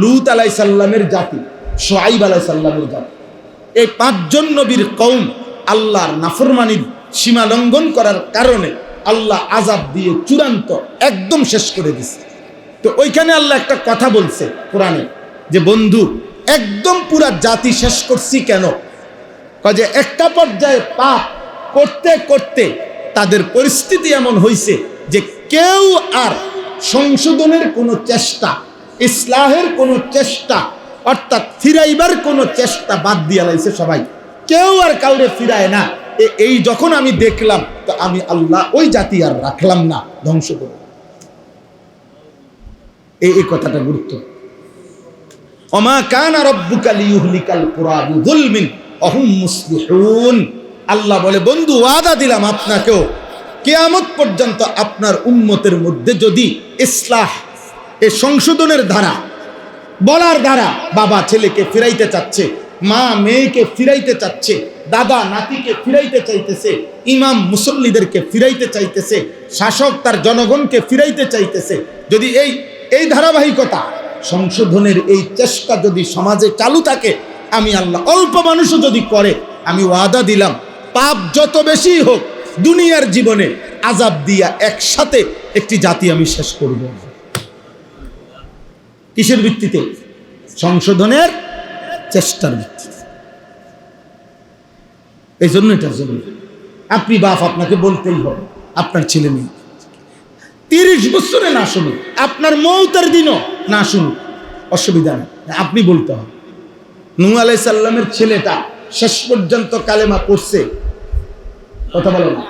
লূত আলাইহিস সালামের জাতি, শুআইব আলাইহিস সালামের জাতি। এই 5 জন নবীর কওম আল্লাহর নাফরমানির সীমা লঙ্ঘন করার কারণে আল্লাহ আযাব দিয়ে চূড়ান্ত একদম শেষ করে দিয়েছে। তো ওইখানে আল্লাহ একটা কথা বলছে কোরআনে যে বন্ধু একদম পুরা জাতি শেষ করছি কেন? যে একটা পর্যায়ে পাপ করতে করতে তাদের পরিস্থিতি এমন হয়েছে যে কেউ আর সংশোধনের কোনো চেষ্টা, ইসলাহের কোনো চেষ্টা, অর্থাৎ ফিরাইবার কোনো চেষ্টা বাদ দিয়ে লাইছে সবাই, কেউ আর কাউরে ফিরায় না। এই যখন আমি দেখলাম তো আমি আল্লাহ ওই জাতি আর রাখলাম না, ধ্বংস করব। এই কথাটা গুরুত্ব। ওমা কানা রাব্বুকা লিইহলিকাল কুরা বিযুলমিন ওয়া হুম মুসলিহুন। আল্লাহ বলে বন্ধু ওয়াদা দিলাম আপনাকেও, কিয়ামত পর্যন্ত আপনার উম্মতের মধ্যে যদি ইসলাহ, এই সংশোধনের ধারা, বলার ধারা, বাবা ছেলেকে ফিরাইতে চাচ্ছে, মা মেয়েকে ফিরাইতে চাচ্ছে, দাদা নাতিকে ফিরাইতে চাইতেছে, ইমাম মুসল্লিদেরকে ফিরাইতে চাইতেছে, শাসক তার জনগণকে ফিরাইতে চাইতেছে, যদি এই ধারাবাহিকতা সংশোধনের এই চেষ্টা যদি সমাজে চালু থাকে, আমি আল্লাহ অল্প মানুষও যদি করে, আমি ওয়াদা দিলাম পাপ যত বেশি হোক দুনিয়ার জীবনে আযাব দিয়া একসাথে একটি জাতি আমি শেষ করব। কিসের ভিত্তিতে? সংশোধনের চেষ্টার ভিত্তিতে। এই জন্য এটা জরুরি। আপনি বাপ, আপনাকে বলতেই হবে আপনার ছেলে মেয়ে 30 বছরে না শুনুক, আপনার মৌতের দিনও না শুনুক, অসুবিধা নেই, আপনি বলতে হবে। নূহ আলাইহিস সালামের ছেলেটা শেষ পর্যন্ত কালেমা পড়ছে, কথা বলেন না।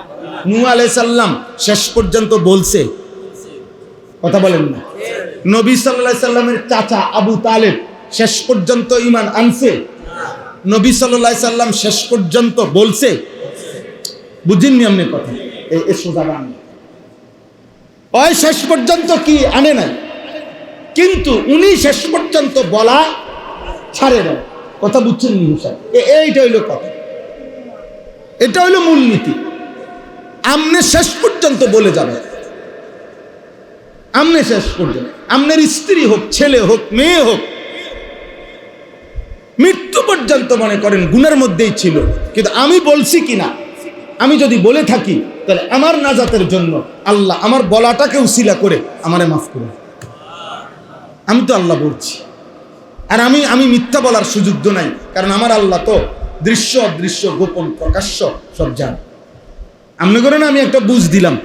নূহ আলাইহিস সালাম শেষ পর্যন্ত বলছে, কথা বলেন না। নবী সাল্লাল্লাহু আলাইহি সাল্লামের চাচা আবু তালেব শেষ পর্যন্ত ঈমান আনছে। নবী সাল্লাল্লাহু আলাইহি সাল্লাম শেষ পর্যন্ত বলছে, বুঝিনি আপনি কথা, এই সোজা বাংলা। ওই শেষ পর্যন্ত কি আনে নাই, কিন্তু উনি শেষ পর্যন্ত বলা ছাড়ে না, কথা বুঝছেন নি হুসাইন? এইটা হইল কথা, এটা হইল মূলনীতি। আমনে শেষ পর্যন্ত বলে যাবে, আমনে শেষ পর্যন্ত, আমনের স্ত্রী হোক, ছেলে হোক, মেয়ে হোক, মৃত্যু পর্যন্ত মনে করেন গুনার মধ্যেই ছিল, কিন্তু আমি বলছি কিনা, আমি যদি বলে থাকি তাহলে আমার নাজাতের জন্য আল্লাহ আমার বলাটাকে উসিলা করে আমারে মাফ করুন। আমি তো আল্লাহ বলছি, আর আমি মিথ্যা বলার সুযোগ তো নাই, কারণ আমার আল্লাহ তো দৃশ্য অদৃশ্য গোপন প্রকাশ্য সব জান। আমনে করেন আমি একটা বুঝ দিলাম,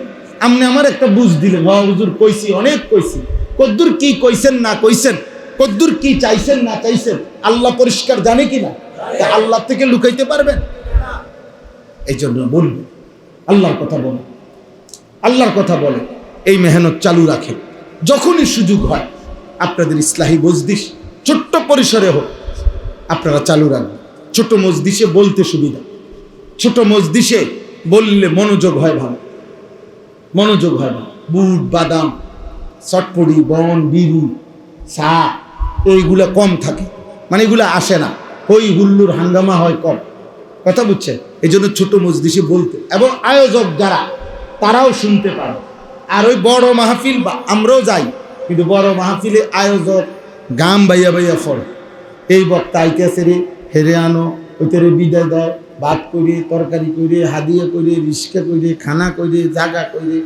আপনি আমার একটা বুঝ দিলেন, হ্যাঁ হুজুর কইছি, অনেক কইছি, কদ্দুর কি কইছেন না কইছেন, কদ্দুর কি চাইছেন না চাইছেন আল্লাহ পরিষ্কার জানে কিনা? আল্লাহ থেকে লুকাইতে পারবেন? এই জন্য বলবেন আল্লাহর কথা বলে, আল্লাহর কথা বলে, এই মেহনত চালু রাখে। যখনই সুযোগ হয় আপনাদের ইসলাহি মজলিস ছোট্ট পরিসরে হোক আপনারা চালু রাখবেন। ছোট মজলিসে বলতে সুবিধা, ছোট মজলিসে বললে মনোযোগ হয় ভালো, মনোযোগ হয় ভালো। বুট বাদাম চটপটি, বন, বিড়ি, চা এইগুলা কম থাকে, মানে এগুলা আসে না, হই হুল্লুর হাঙ্গামা হয় কম। কথা বুঝছেন? এই জন্য ছোট মজলিসে বলতে, এবং আয়োজক যারা তারাও শুনতে পারে। আর ওই বড় মাহফিল আমরাও যাই, কিন্তু বড় মাহফিলে আয়োজক গাম বাইয়া বাইয়া ফল, এই বক্তা আইতেছে রে, হেরে আনো, ওইটারে বিদায় দেয়, ভাত করে, তরকারি করে, হাদিয়া করে, রিস্কা করে, খানা করে, জাগা করে।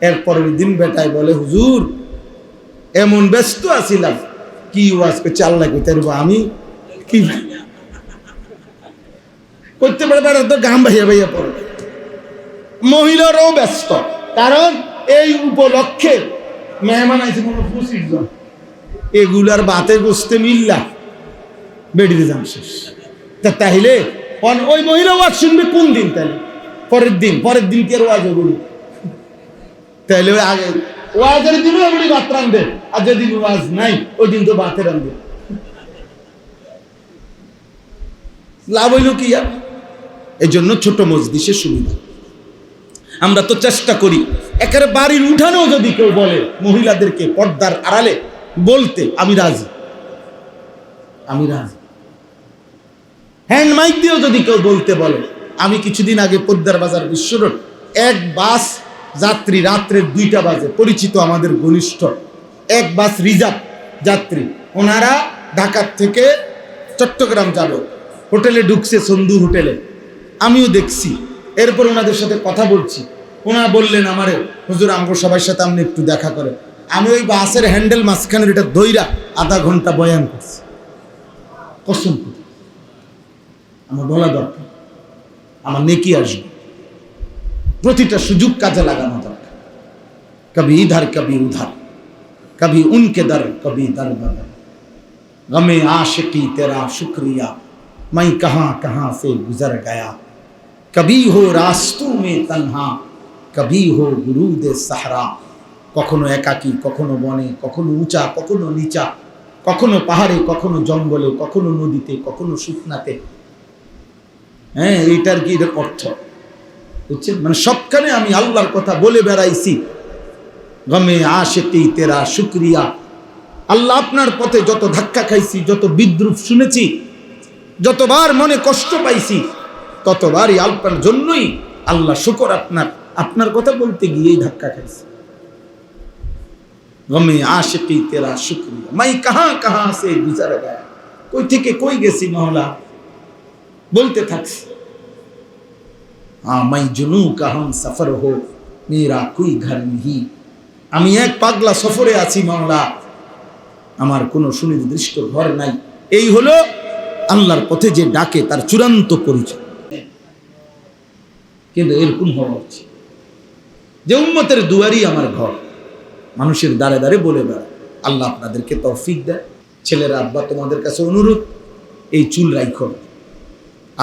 এরপরের দিন বেটায় বলে, হুজুর এমন ব্যস্ত আছিলাম, কি ওয়াজ করছে আল্লাহ কইতে পারবো, আমি কি করতে পারে? বেড়া তো গাম ভাইয়া ভাইয়া পড়ে। মহিলারাও ব্যস্ত, কারণ এই উপলক্ষে মেহমান আছে কোনো 25 জন, এগুলার বাতে বসতে মিল্লা বেড়িতে যান শেষ। তাহলে ওই মহিলা ওয়াজ শুনবে কোন দিন? তাহলে পরের দিন কি আর ওয়াজ বলি? তাহলে ওই আগে ওয়াজের দিনও এমনি ভাত রান্ধবে, আর যেদিন ওয়াজ নাই ওই দিন তো ভাতে রান্ধবে। লাভ হইল কি? আর এই জন্য ছোট মজলিসের সুবিধা। আমরা তো চেষ্টা করি একেবারে বাড়ির উঠানেও যদি কেউ বলে মহিলাদেরকে পর্দার আড়ালে বলতে, আমি রাজি। হ্যান্ড মাইক দিয়েও যদি কেউ বলতে বলে। আমি কিছুদিন আগে পদ্মার বাজার বিশ্ব রোড, এক বাস যাত্রী রাত্রের 2টা বাজে, পরিচিত আমাদের ঘনিষ্ঠ এক বাস রিজার্ভ যাত্রী, ওনারা ঢাকার থেকে চট্টগ্রাম যাবে, হোটেলে ঢুকছে, সন্ধু হোটেলে, আমিও দেখছি। এরপর ওনাদের সাথে কথা বলছি, ওনারা বললেন আমারে, হুজুর আমগো সবার সাথে আপনি একটু দেখা করেন। আমি ওই বাসের হ্যান্ডেল মাঝখানের এটা ধইরা আধা ঘন্টা বয়ান করছি। কসম করে আমার বলা দরকার, আমার নেকি আসবে, প্রতিটা সুযোগ কাজে লাগানো দরকার। কবি ইধার কবি উধার, কবি উনকে দর কবি দর বদর, গমে आशिकी तेरा शुक्रिया मैं कहां कहां से गुजर गया, कभी हो रास्तों में तन्हा कभी हो गुरूद सहरा। কখনো একাকী, কখনো বনে, কখনো উঁচা, কখনো নিচা, কখনো পাহাড়ে, কখনো জঙ্গলে, কখনো নদীতে, কখনো শুকনাতে। হ্যাঁ, এইটার কি এর অর্থ বুঝছেন? মানে সবখানে আমি আল্লাহর কথা বলে বেড়াইছি। গমে আশিকি তেরা শুকরিয়া, আল্লাহ আপনার পথে যত ধাক্কা খাইছি, যত বিদ্রুপ শুনেছি, যতবার মনে কষ্ট পাইছি, ততবারই আপনার জন্যই আল্লাহ শুকর, আপনার কথা বলতে গিয়েই ধাক্কা খাইছি। গমে আশিকি তেরা শুকরিয়া মাই কাহাं কাহাं সে গুজর গয়া, কই থেকে কই গেছি মাওলা বলতে থাকছি। মাই জুনু কা হাম সফর হো মেরা কোই ঘর নেহি, আমি এক পাগলা সফরে আছি মাওলা, আমার কোনো সুনির্দিষ্ট ঘর নাই। এই হলো আল্লাহর পথে যে ডাকে তার চূড়ান্ত পরিচয়। কিন্তু এরকম হওয়া উচিত যে উম্মতের দুয়ারই আমার ঘর, মানুষের দ্বারে দ্বারে বলে বেড়ায়। আল্লাহ আপনাদেরকে তৌফিক দেয়। ছেলেরা, আব্বা তোমাদের কাছে অনুরোধ, এই চুল রাইখো,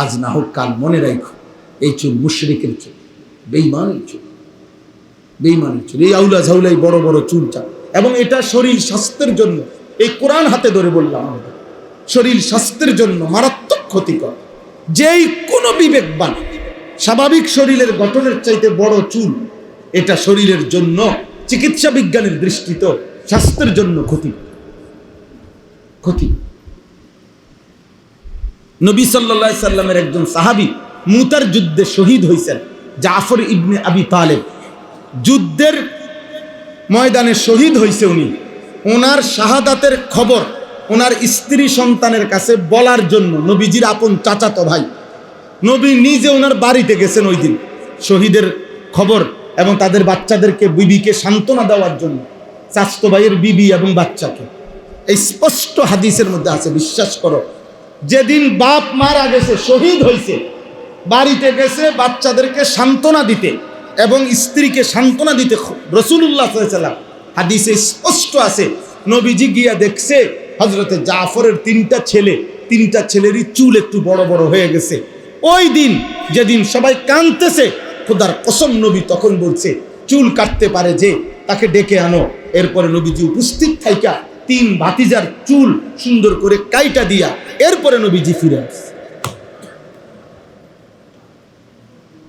আজ না হোক কাল মনে রাইখো, এই চুল মুশরিকের চুল, বেঈমানের চুল, বেঈমানের চুল। এই আউলা ঝাউলাই বড় বড় চুলটা, এবং এটা শরীর স্বাস্থ্যের জন্য, এই কোরআন হাতে ধরে বললাম, শরীর স্বাস্থ্যের জন্য মারাত্মক ক্ষতিকর। যেই কোনো বিবেকবান স্বাভাবিক শরীরের গঠনের চাইতে বড় চুল, এটা শরীরের জন্য, চিকিৎসা বিজ্ঞানের দৃষ্টিতে স্বাস্থ্যের জন্য ক্ষতি। নবী সাল্লাল্লাহু আলাইহি সাল্লামের একজন সাহাবী মুতার যুদ্ধে শহীদ হয়েছেন, জাফর ইবনে আবি তালেব, যুদ্ধের ময়দানে শহীদ হয়েছে উনি। ওনার শাহাদাতের খবর ওনার স্ত্রী সন্তানের কাছে বলার জন্য নবীজির আপন চাচাতো ভাই নবী নিজে ওনার বাড়িতে গেছেন ওই দিন, শহীদের খবর এবং তাদের বাচ্চাদেরকে, বিবিকে সান্ত্বনা দেওয়ার জন্য, চাচাতো ভাইয়ের বিবি এবং বাচ্চাকে। এই স্পষ্ট হাদিসের মধ্যে আছে, বিশ্বাস করো, যেদিন বাপ মারা গেছে, শহীদ হয়েছে, বাড়িতে গেছে বাচ্চাদেরকে সান্ত্বনা দিতে এবং স্ত্রীকে সান্ত্বনা দিতে রাসূলুল্লাহ সাল্লাল্লাহু আলাইহি ওয়াসাল্লাম। হাদিসে স্পষ্ট আছে, নবীজি গিয়া দেখছে হযরতে জাফরের 3টা ছেলে, 3টা ছেলেরই চুল একটু বড় বড় হয়ে গেছে। ওই দিন যেদিন সবাই কাঁদতেছে, খোদার কসম নবী তখন বলছে, চুল কাটতে পারে যে তাকে ডেকে আনো। এরপরে নবীজি উপস্থিত থাইকা 3 ভাতিজার চুল সুন্দর করে কাইটা দিয়া এরপরে নবীজি ফিরে আসছে।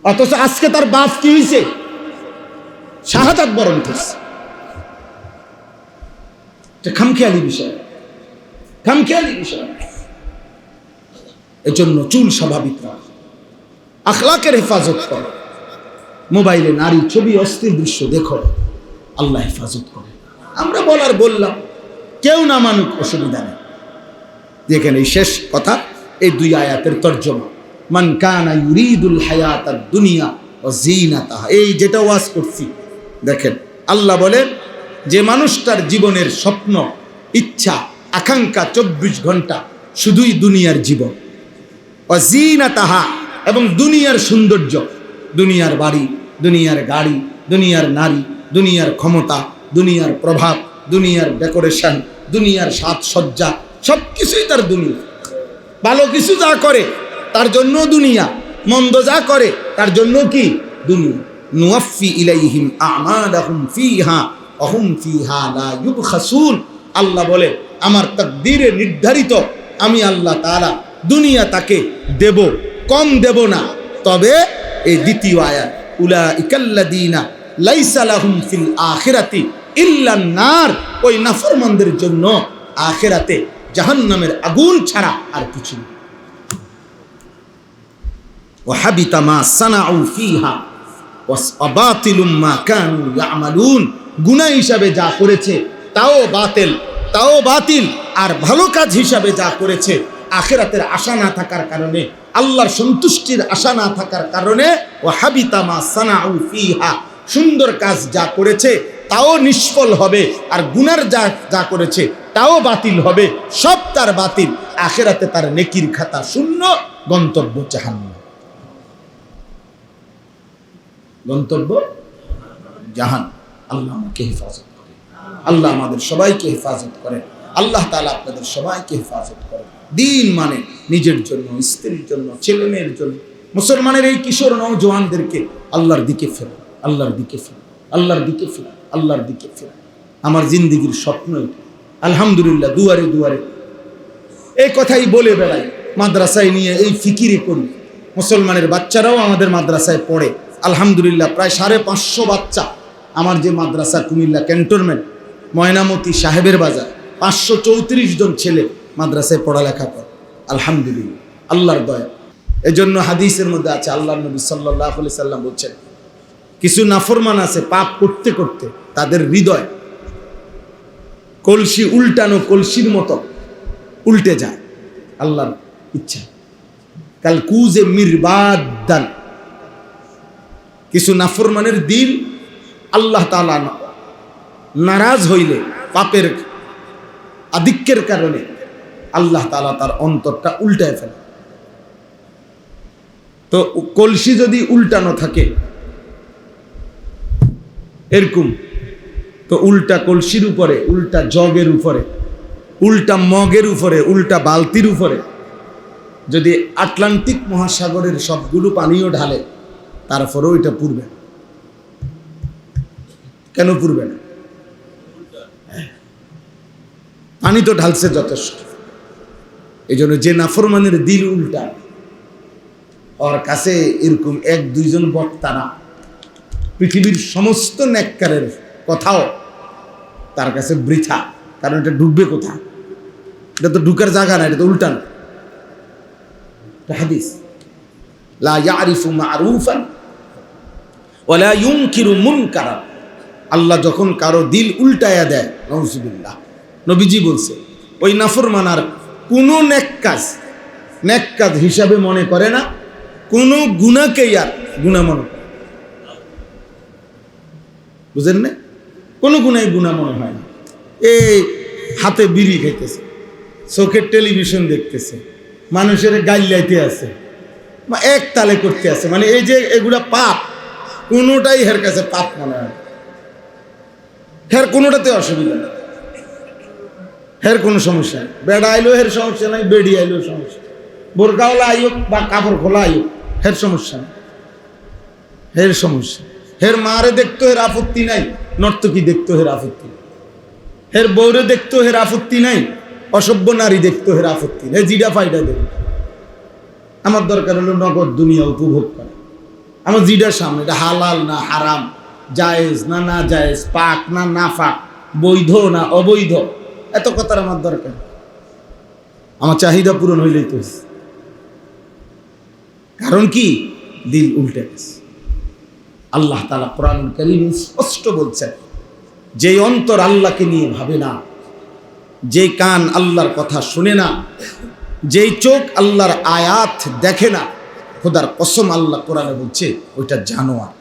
অথচ আজকে তার বাপ কি হয়েছে? শাহাদাত বরণ করছে। এটা খামখেয়ালি বিষয়, খামখেয়ালি বিষয়। এজন্য চুল স্বাভাবিক রাখো, আখলাকের হেফাজত করো। মোবাইলে নারী ছবি, অস্থির দৃশ্য দেখো, আল্লাহ হেফাজত করে। আমরা বললাম, কেউ না মানুক, অসুবিধা নেই। দেখেন এই শেষ কথা, এই 2 আয়াতের তর্জমা, মান কানা ইউরিদুল হায়াতাদ দুনিয়া ওয়া জিনাতাহা। এই যেটা ওয়াজ করছি, দেখেন আল্লাহ বলেন যে মানুষটার জীবনের স্বপ্ন, ইচ্ছা, আকাঙ্ক্ষা 24 ঘন্টা শুধুই দুনিয়ার জীবন, ওয়া জিনাতাহা, এবং দুনিয়ার সৌন্দর্য, দুনিয়ার বাড়ি, দুনিয়ার গাড়ি, দুনিয়ার নারী, দুনিয়ার ক্ষমতা, দুনিয়ার প্রভাব, দুনিয়ার ডেকোরেশন, দুনিয়ার সাজসজ্জা, সবকিছুই তার দুনিয়া। ভালো কিছু যা করে তার জন্য দুনিয়া, মন্দ যা করে তার জন্য কি দুনিয়া। নুওয়াফি ইলাইহিম আমালাহুম ফিহা ওয়া হুম ফিহা লা ইউবখাসুন। আল্লাহ বলে আমার তাকদীরে নির্ধারিত আমি আল্লাহ তাআলা দুনিয়া তাকে দেব, কম দেব না। তবে এই দ্বিতীয় আয়াত, উলাইকাল্লাযীনা লাইসা লাহুম ফিল আখিরাতি ইল্লান নার, ওই নাফরমানদের জন্য আখিরাতে জাহান্নামের আগুন ছাড়া আর কিছু নেই। ওয়া হাবিতা মা সানাউ ফিহা ওয়া বাতিলুম মা কানু ইয়ামালুন। গুনাহ হিসাবে যা করেছে তাও বাতিল, আর ভালো কাজ হিসাবে যা করেছে, আখিরাতের আশা না থাকার কারণে, আল্লাহর সন্তুষ্টির আশা না থাকার কারণে, ওয়া হাবিতা মা সানাউ ফিহা, সুন্দর কাজ যা করেছে তাও নিষ্ফল হবে, আর গুনার যা করেছে তাও বাতিল হবে, সব তার বাতিল। আখিরাতে তার নেকির খাতা শূন্য, গন্তব্য জাহান্নাম, গন্তব্য জাহান্নাম। আল্লাহ আমাকে হেফাজত করে, আল্লাহ আমাদের সবাইকে হেফাজত করেন, আল্লাহ তাআলা আপনাদের সবাইকে হেফাজত করেন। দিন মানে নিজের জন্য, স্ত্রীর জন্য, ছেলে মেয়ের জন্য, মুসলমানের এই কিশোর নওজওয়ানদেরকে আল্লাহর দিকে ফেরান, আল্লাহর দিকে ফেরান, আল্লাহর দিকে ফেরান, আল্লাহর দিকে ফেরান। আমার জিন্দিগির স্বপ্ন এটা। আলহামদুলিল্লাহ, দুয়ারে দুয়ারে এই কথাই বলে বেড়াই, মাদ্রাসায় নিয়ে এই ফিকিরে করি। মুসলমানের বাচ্চারাও আমাদের মাদ্রাসায় পড়ে, আলহামদুলিল্লাহ। প্রায় 550 বাচ্চা আমার যে মাদ্রাসা, কুমিল্লা ক্যান্টনমেন্ট, ময়নামতি, সাহেবের বাজার, 534 জন ছেলে মাদ্রাসায় পড়ালেখা করে, আলহামদুলিল্লাহ, আল্লাহর দয়া। এজন্য হাদিসের মধ্যে আছে, আল্লাহ নবী সাল্লাল্লাহু আলাইহি সাল্লাম বলছেন, কিছু নাফরমান আছে পাপ করতে করতে তাদের হৃদয় কলসি উল্টানো, কলসির মতো উল্টে যায়, আল্লাহর ইচ্ছা। কাল কুজে মিরবাদান, কিছু নাফরমানের দিল আল্লাহ তাআলা নারাজ হইলে, পাপের আধিক্যের কারণে আল্লাহ তাআলা তার অন্তরটা উল্টায় ফেলে। তো কলসি যদি উল্টানো থাকে এরকম, তো উল্টা কলসির উপরে, উল্টা জগের উপরে, উল্টা মগের উপরে, উল্টা বালতির উপরে যদি আটলান্টিক মহাসাগরের সবগুলো পানিও ঢালে, তারপরেও এটা পুরবে না। কেন পুরবে না? পানি তো ঢালছে যথেষ্ট। এই জন্য যে নাফরমানের দিল উল্টা, ওর কাছে এরকম 1-2 জন বক্তা না, পৃথিবীর সমস্ত নেককারের কথাও তার কাছে বৃথা। কারণ এটা ঢুকবে কোথায়? এটা তো ঢুকার জায়গা না, এটা তো উল্টানো। হাদিস, লা ইয়ারিফু মারুফান ওয়া লা ইউনকিরু মুনকারা। আল্লাহ যখন কারো দিল উল্টায়া দেয়, নাউজুবিল্লাহ, নবীজি বলছে ওই নাফরমান আর কোনো নেক কাজ হিসাবে মনে করে না, কোনো গুনাহকেই আর গুনাহ মনে করে। বুঝেন না? কোনো গুনাহ গুনাহ মনে হয় না। এই হাতে বিড়ি খাইতেছে, চোখের টেলিভিশন দেখতেছে, মানুষের গাইলাইতে আছে, এক তালে করতে আছে, মানে এই যে এগুলা পাপ, কোনোটাই হের কাছে পাপ মনে হয়। হের কোনোটাতে অসুবিধা নেই, হের কোনো সমস্যা নেই। বেড়া আইলেও হের সমস্যা নাই, বেড়ি আইলেও সমস্যা, বোরকাওয়ালা আইক বা কাপড় খোলা আইক, হের সমস্যা নেই, হের সমস্যা। হের মারে দেখতো হের আপত্তি নাই, নর্তকী দেখতো হের আপত্তি, হের বউরে দেখতো হের আপত্তি নাই, অসভ্য নারী দেখতো হের আপত্তি নাই, জিডা ফাইডা দেখতো। আমার দরকার হলো নগদ দুনিয়া উপভোগ করা। আমার জিডার সামনে এটা হালাল না হারাম, জায়েজ না না জায়েজ, পাক না নাফাক, বৈধ না অবৈধ, এত কথার আমার দরকার, আমার চাহিদা পূরণ হইলেই তো। কারণ কি, দিল উল্টে গেছে। আল্লাহ তাআলা কোরআনুল কারীমে স্পষ্ট বলছেন, যেই অন্তর আল্লাহকে নিয়ে ভাবে না, যেই কান আল্লাহর কথা শুনে না, যেই চোখ আল্লাহর আয়াত দেখে না, খোদার কসম আল্লাহ কোরআনে বলছে ওইটা জানোয়ার।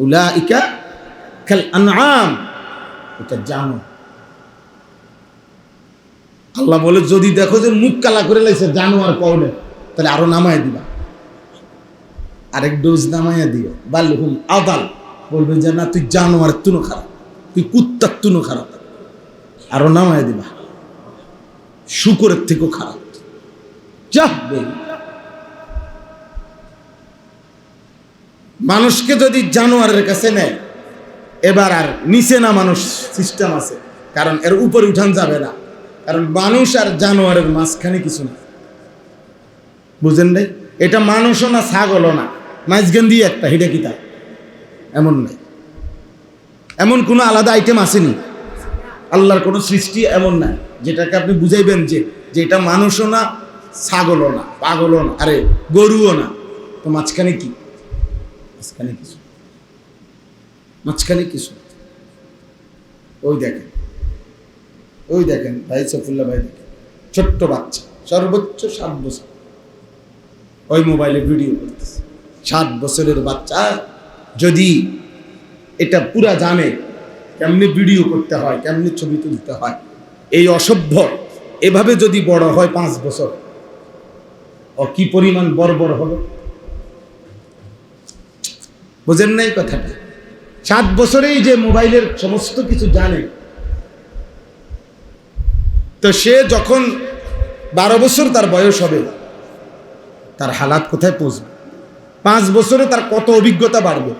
উলাইকা কাল আনআম, এটা জানো। আল্লাহ বলে যদি দেখো যে মুখ কালা করে লাইছে জানোয়ার কওনে, তাহলে আরো নামায় দিবা, আরেক ডোজ নামাইয়া দিও। বালহুম আদাল, বলবেন যে না তুই জানোয়ার তুনো খারাপ, তুই কুত্তার তুনো খারাপ, আরো নামায় দিবা, শুকরের থেকেও খারাপ। যা মানুষকে যদি জানোয়ারের কাছে নেয়, এবার আর নিচে না মানুষ সিস্টেম আছে, কারণ এর উপরে উঠান যাবে না, কারণ মানুষ আর জানোয়ারের মাঝখানে কিছু না, বুঝেন নাই? এটা মানুষও না ছাগলও না, মাঝখান দিয়ে একটা হিডে কিতা এমন নাই, এমন কোনো আলাদা আইটেম আসেনি। আল্লাহর কোনো সৃষ্টি এমন নাই যেটাকে আপনি বুঝাইবেন যে এটা মানুষও না, ছাগলও না, পাগলও না, আরে গরুও না, তো মাঝখানে কি? মাঝখানে কিছু, মাঝখানে কিছু। ওই দেখেন, ওই দেখেন ভাই সফুল্লাহ ভাই, দেখেন ছোট্ট বাচ্চা, সর্বোচ্চ 7 বছর, ওই মোবাইলে ভিডিও করতেছে। 7 বছরের বাচ্চা যদি এটা পুরা জানে কেমনি ভিডিও করতে হয়, কেমনি ছবি তুলতে হয়, এই অসভ্য এভাবে যদি বড় হয় 5 বছর, ও কি পরিমাণ বর্বর হবে, বুঝেন নাই কথাটা? 7 বছরেই যে মোবাইলের সমস্ত কিছু জানে, তো সে যখন 12 বছর তার বয়স হবে, তার হালাত কোথায় পৌঁছবে? 5 বছরে তার কত অভিজ্ঞতা বাড়বে,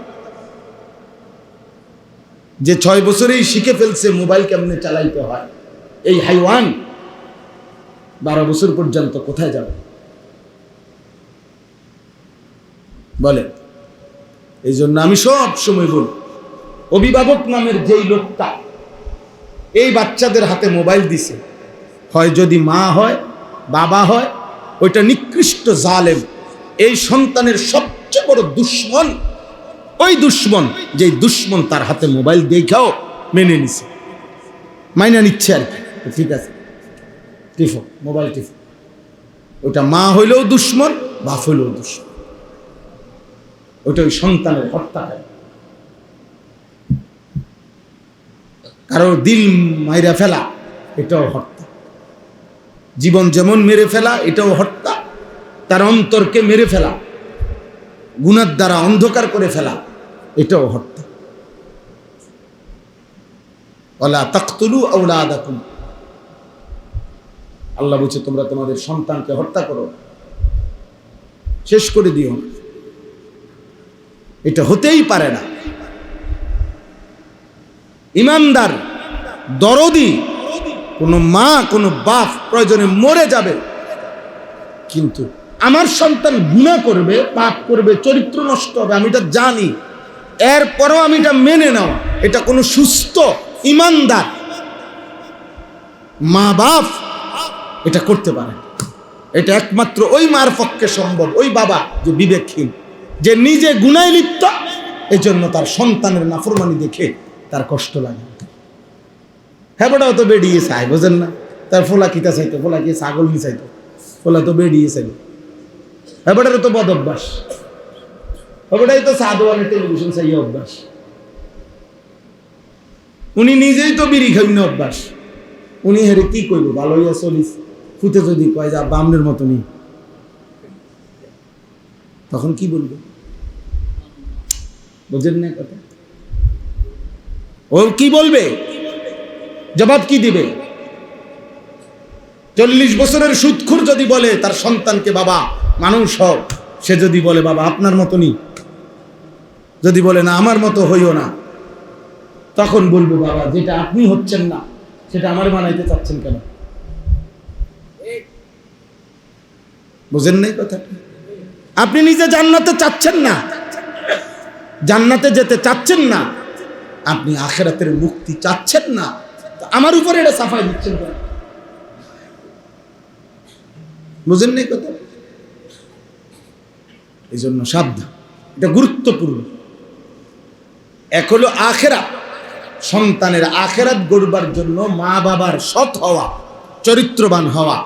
যে 6 বছরেই শিখে ফেলছে মোবাইল কেমনে চালাইতে হয়। এই হাইওয়ান 12 বছর পর্যন্ত কোথায় যাবে বলে? এই জন্য আমি সব সময় বলি, অভিভাবক নামের যেই লোকটা এই বাচ্চাদের হাতে মোবাইল দিছে, হয় যদি মা হয়, বাবা হয়, ওইটা নিকৃষ্ট জালেম। এই সন্তানের সবচেয়ে বড় দুশ্মন ওই দুশ্মন, যেই দুশ্মন তার হাতে মোবাইল দেখাও মেনে নিছে, মাইনা নিচ্ছে আর কি, ঠিক আছে টিফো, মোবাইল টিফো। ওইটা মা হইলেও দুশ্মন, বাপ হইলেও দুশ্মন, ওইটা ওই সন্তানের হত্যা হয়। কারো দিল মাইরা ফেলা, এটাও হত্যা। জীবন যেমন মেরে ফেলা, এটাও হত্যা। তার অন্তরকে মেরে ফেলা, গুনার দ্বারা অন্ধকার করে ফেলা, এটাও হত্যা। ওয়ালা তাকতুলু আওলাদাকুম, আল্লাহ বলছে তোমরা তোমাদের সন্তানকে হত্যা করো, শেষ করে দিও না। এটা হতেই পারে না। ইমানদার, দরদি কোনো মা, কোনো বাপ প্রয়োজনে মরে যাবে, কিন্তু আমার সন্তান গুনাহ করবে, পাপ করবে, চরিত্র নষ্ট হবে, আমি এটা জানি, এরপরও আমি এটা মেনে নেওয়া, এটা কোনো সুস্থ ইমানদার মা বাপ এটা করতে পারে। এটা একমাত্র ওই মার পক্ষে সম্ভব, ওই বাবা যে বিবেকহীন, যে নিজে গুনায় লিপ্ত, এজন্য তার সন্তানের নাফরমানি দেখে তার কষ্ট লাগে। হ্যাঁ বেটাও তো বেরিয়ে চাই, বোঝেন না? তার ফোলা কিতা চাইতো, ফোলা কি ছাগল নি চাইতো, ফোলা তো বেরিয়ে চাইতো। হ্যাঁ বেটারও তো বদ অভ্যাস, বেটাই তো সাদওয়ানের টেলিভিশন চাইয়ে অভ্যাস, উনি নিজেই তো বিড়ি খাইন অভ্যাস। উনি হেরে কি কইব, ভালো হইয়া চলিস, ফুটে যদি কয় যা বামনের মতনই, তখন কি বলবে? বোঝেন না কথা? ও কি বলবে? জবাব কি দিবে? 40 বছরের সুদখোর যদি বলে তার সন্তানকে বাবা মানুষ হও, সে যদি বলে বাবা আপনার মতনই, যদি বলে না আমার মতো হইও না, তখন বলবো বাবা যেটা আপনি হচ্ছেন না সেটা আমার বানাইতে চাচ্ছেন কেন? বুঝেন নাই কথা? আপনি নিজে জান্নাতে চাচ্ছেন না, জান্নাতে যেতে চাচ্ছেন না, আপনি আখিরাতের মুক্তি চাচ্ছেন না, আমার উপরে এটা সাফাই দিচ্ছেন কেন? বুঝেন নাই কথা? এই জন্য সাবধান, এটা গুরুত্বপূর্ণ। এক হলো আখেরাত, সন্তানের আখেরাত গড়বার জন্য মা বাবার সৎ হওয়া, চরিত্রবান হওয়া,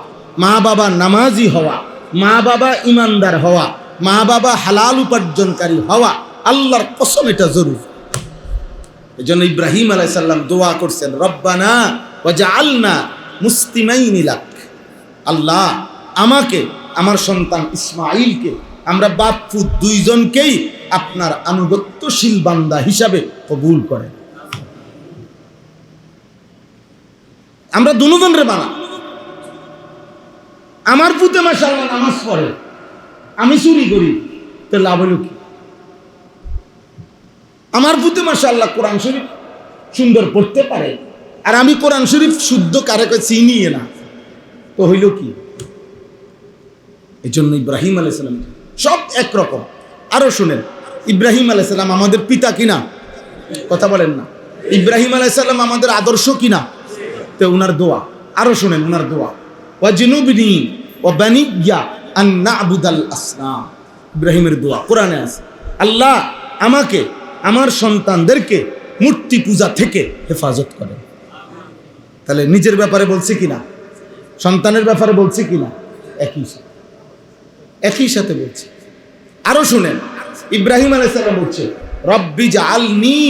মা বাবা নামাজি হওয়া, মা বাবা ইমানদার হওয়া, মা বাবা হালাল উপার্জনকারী হওয়া। আল্লাহর কসম এটা জরুরি। এই জন্য ইব্রাহিম আলাইহিস সালাম দোয়া করছেন, রব্বানা ওয়াজআলনা মুসলিমাইনি লাক। আল্লাহ আমাকে, আমার সন্তান ইসমাঈলকে, আমরা বাপ পুত দুইজনকেই আপনার আনুগত্যশীল বান্দা হিসাবে কবুল করেন। আমরা দুজনের বানা। আমার পুতে মাশাআল্লাহ নামাজ পড়ে, আমি চুরি করি, তো লাভ হলো কি? আমার পুতে মাশাআল্লাহ কোরআন শরীফ সুন্দর পড়তে পারে, আর আমি কোরআন শরীফ শুদ্ধ কারে চিনি না, তো হইল কি? এই জন্য ইব্রাহিম আলাইহিস সালাম সব একরকম। আরো শুনেন, ইব্রাহিম আলাইহিস সালাম আমাদের পিতা কিনা? কথা বলেন না। ইব্রাহিম আলাইহিস সালাম আমাদের আদর্শ কিনা? তো উনার দোয়া আরো শুনেন, উনার দোয়া, ওয়াজনুবনি ওয়া বানিয়া আন না'বুদাল আসনাম। ইব্রাহিমের দোয়া কোরআনে আছে, আল্লাহ আমাকে, আমার সন্তানদেরকে মূর্তি পূজা থেকে হেফাজত করেন। তাহলে নিজের ব্যাপারে বলছে কিনা, সন্তানের ব্যাপারে বলছে কিনা? একই সাথে বলছে। আরো শুনেন, ইব্রাহিম আলাইহিস সালাম বলছে, রব্বি জাআলনি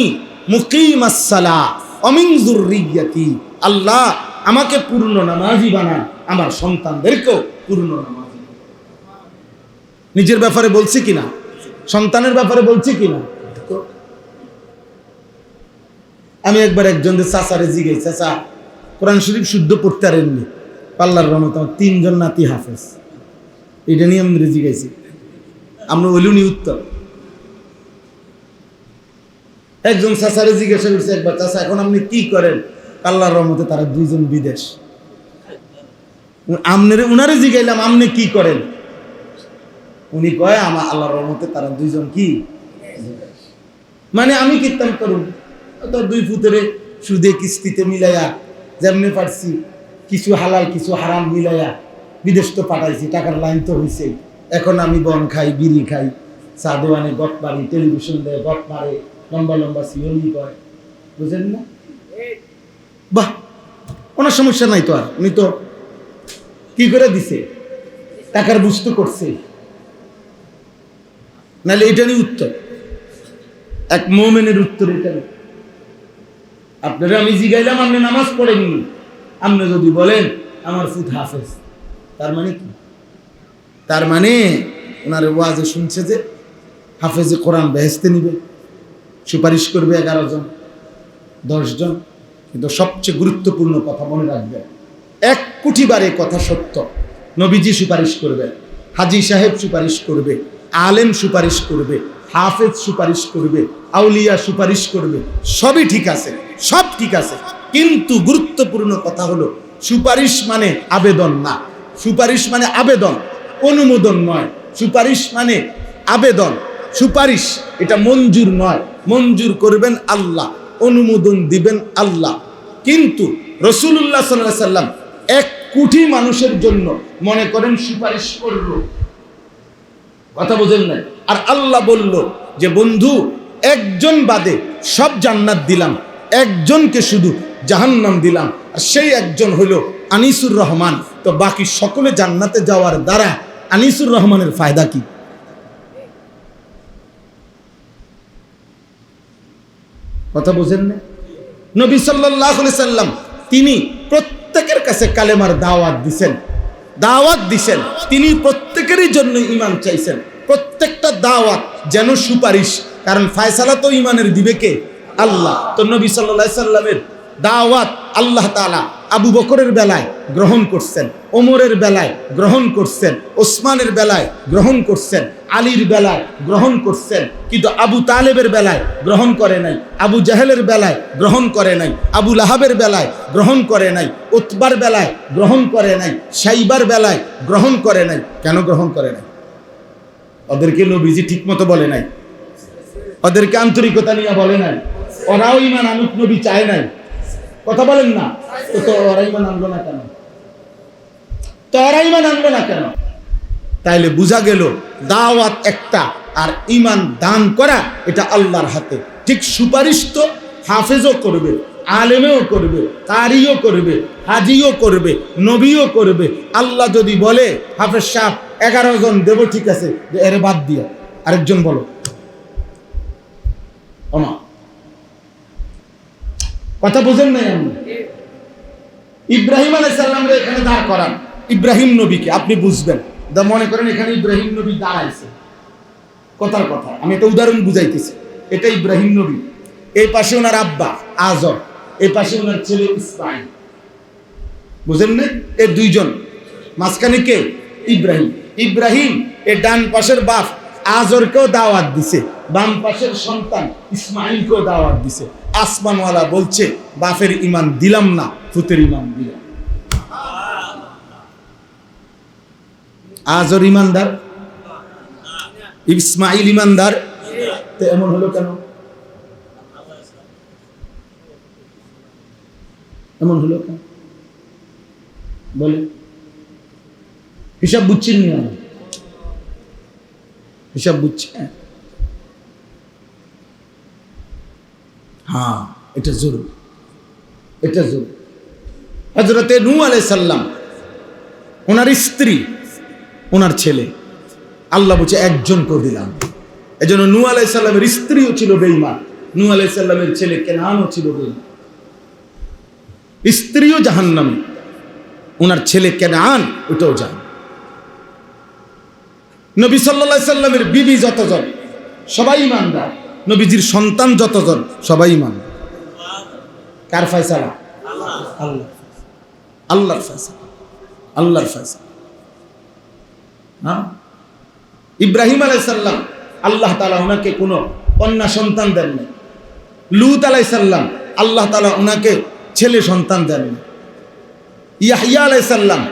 মুকিমাস সালাহ ওয়া মিন যুররিয়্যাতি। আল্লাহ আমাকে পূর্ণ নামাজি বানান, আমার সন্তানদেরকেও পূর্ণ নামাজি। নিজের ব্যাপারে বলছে কিনা, সন্তানের ব্যাপারে বলছে কিনা? আমি একবার একজনদের চাচারে জিগাই, চাচা কোরআন শরীফ শুদ্ধ পড়তে পারেননি, পাল্লার রহমত আমার 3 জন নাতি হাফেজ, এটা নিয়ে আমি জিগাইছি, আমরা ওইলুনি উত্তর। একজন চাচারে জিজ্ঞাসা করছে একবার, চাচা এখন আপনি কি করেন? আল্লাহর রহমতে তারা 2 জন বিদেশ। উনারে জিগাইলাম আপনি কি করেন? উনি কয় আমার আল্লাহর রহমতে তারা 2 জন কি, মানে আমি কীর্তন করুন, 2 ফুতেরে সুদে কিস্তিতে মিলাইয়া যেমনি পারছি, কিছু হালাল কিছু হারাম মিলাইয়া বিদেশ তো পাঠাইছি, টাকার লাইন তো হয়েছে। এখন আমি বন খাই, বিড়ি খাই, চা দোয়ানে গট মারি, টেলিভিশন দেয় গট মারে, লম্বা লম্বা সিওনি কয়, বুঝেন না? বাহ, কোনো সমস্যা নাই তো। আর উনি তো কি করে দিছে, টাকার বুঝতে করছে, নাহলে এটারই উত্তর, এক মোমেনের উত্তর এটা। আপনারা আমি জিগাইলাম, আপনি নামাজ পড়েননি, আপনি যদি বলেন আমার ফুত হাফেজ, তার মানে কি? তার মানে ওনার ওয়াজে শুনছে যে হাফেজে কোরআন বেহেশতে নিবে, সুপারিশ করবে 11 জন 10 জন। কিন্তু সবচেয়ে গুরুত্বপূর্ণ কথা মনে রাখবেন, 1 কোটি বারে কথা সত্য, নবীজি সুপারিশ করবে, হাজী সাহেব সুপারিশ করবে, আলেম সুপারিশ করবে, হাফেজ সুপারিশ করবে, আউলিয়া সুপারিশ করবে, সবই ঠিক আছে, সব ঠিক আছে। কিন্তু গুরুত্বপূর্ণ কথা হলো, সুপারিশ মানে আবেদন না, সুপারিশ মানে আবেদন, অনুমোদন নয়। সুপারিশ মানে আবেদন, সুপারিশ এটা মঞ্জুর নয়, মঞ্জুর করবেন আল্লাহ, অনুমোদন দিবেন আল্লাহ। কিন্তু রাসূলুল্লাহ সাল্লাল্লাহু আলাইহি সাল্লাম 1 কোটি মানুষের জন্য মনে করেন সুপারিশ করলো, কথা বোঝেন না? আর আল্লাহ বলল যে বন্ধু, একজন বাদে সব জান্নাত দিলাম, একজনকে শুধু জাহান্নাম দিলাম, আর সেই একজন হলো আনিসুর রহমান। তো বাকি সকলে জান্নাতে যাওয়ার দ্বারা আনিসুর রহমানের ফায়দা কি? কথা বোঝেন না? নবী সাল্লাল্লাহু আলাইহি সাল্লাম তিনি প্রত্যেকের কাছে কালেমার দাওয়াত দিছেন, তিনি প্রত্যেকেরই জন্য ঈমান চাইছেন। প্রত্যেকটা দাওয়াত যেন সুপারিশ, কারণ ফয়সালা তো ঈমানের দিবে কে? আল্লাহ। তো নবী সাল্লাল্লাহু আলাইহি সাল্লামের দাওয়াত আল্লাহ তাআলা আবু বকরের বেলায় গ্রহণ করছেন, ওমরের বেলায় গ্রহণ করছেন, ওসমানের বেলায় গ্রহণ করছেন, আলীর বেলায় গ্রহণ করছেন, কিন্তু আবু তালেবের বেলায় গ্রহণ করে নাই, আবু জাহেলের বেলায় গ্রহণ করে নাই, আবু লাহাবের বেলায় গ্রহণ করে নাই, উতবার বেলায় গ্রহণ করে নাই, শাইবার বেলায় গ্রহণ করে নাই। কেন গ্রহণ করে নাই? ওদেরকে নবীজি ঠিক মতো বলে নাই, ওদেরকে আন্তরিকতা নিয়ে বলে নাই, ওরাও ঈমান আনুক নবী চায় নাই। কথা বলেন না, তো ওরা ইমান আনলো না কেন? তো ওরা ইমান আনলো না কেন? তাইলে বোঝা গেল দাওয়াত একটা আর ইমান দান করা এটা আল্লাহর হাতে। ঠিক সুপারিশ তো হাফেজও করবে, আলেমেও করবে, কারিও করবে, হাজিও করবে, নবীও করবে। আল্লাহ যদি বলে হাফেজ সাহেব 11 জন দেব, ঠিক আছে, এর বাদ দিয়া আরেকজন বলো, ওমা কথা বুঝেন নাই? আমি ইব্রাহিম আলাইহিস সালামরে এখানে দাঁড় করান, ইব্রাহিম নবীকে আপনি বুঝবেন। মনে করেন এখানে ইব্রাহিম নবী দাঁড়াইছে, কথার কথা আমি একটা উদাহরণ বুঝাইতেছি। এটা ইব্রাহিম নবী, এই পাশে ওনার আব্বা আজর, এই পাশে ওনার ছেলে ইসমাইল, বুঝেন না? এই দুইজন, মাঝখানে কে? ইব্রাহিম। ইব্রাহিম এই ডান পাশের বাপ আজরকেও দাওয়াত দিছে, বাম পাশের সন্তান ইসমাইলকেও দাওয়াত দিছে। আসমানওয়ালা বলছে বাপের ইমান দিলাম না, পুতের ইমান দিলাম। আজর ইমানদার, ইসমাইল ইমানদার, তো এমন হলো কেন? এমন হলো কেন বলে? হিসাব বুঝছেন নি? হিসাব বুঝছে? হ্যাঁ, এটা জরুর, এটা জরুর। হযরতে নূহ আলাইহিস সালাম, ওনার স্ত্রী, ওনার ছেলে, আল্লাহ বলছে একজনকে দিলাম। এজন্য নূহ আলাইহিস সালামের স্ত্রীও ছিল বেঈমান, নূহ আলাইহিস সালামের ছেলে কেনানও ছিল বেঈমান, স্ত্রীও জাহান্নামী, ওনার ছেলে কেনান ওটাও জাহান্নামী। নবী সাল্লাল্লাহু আলাইহি সাল্লামের বিবি যতজন সবাই ঈমানদার, নবীজির সন্তান যতজন সবাই ঈমানদার। কার ফয়সালা? আল্লাহ, আল্লাহর ফয়সালা, আল্লাহর ফয়সালা। হ্যাঁ, ইব্রাহিম আলাইহিস সালাম আল্লাহ তাআলা ওনাকে কোনো কন্যা সন্তান দেন না। লূত আলাইহিস সালাম আল্লাহ তাআলা ওনাকে ছেলে সন্তান দেন না। ইয়াহইয়া আলাইহিস সালাম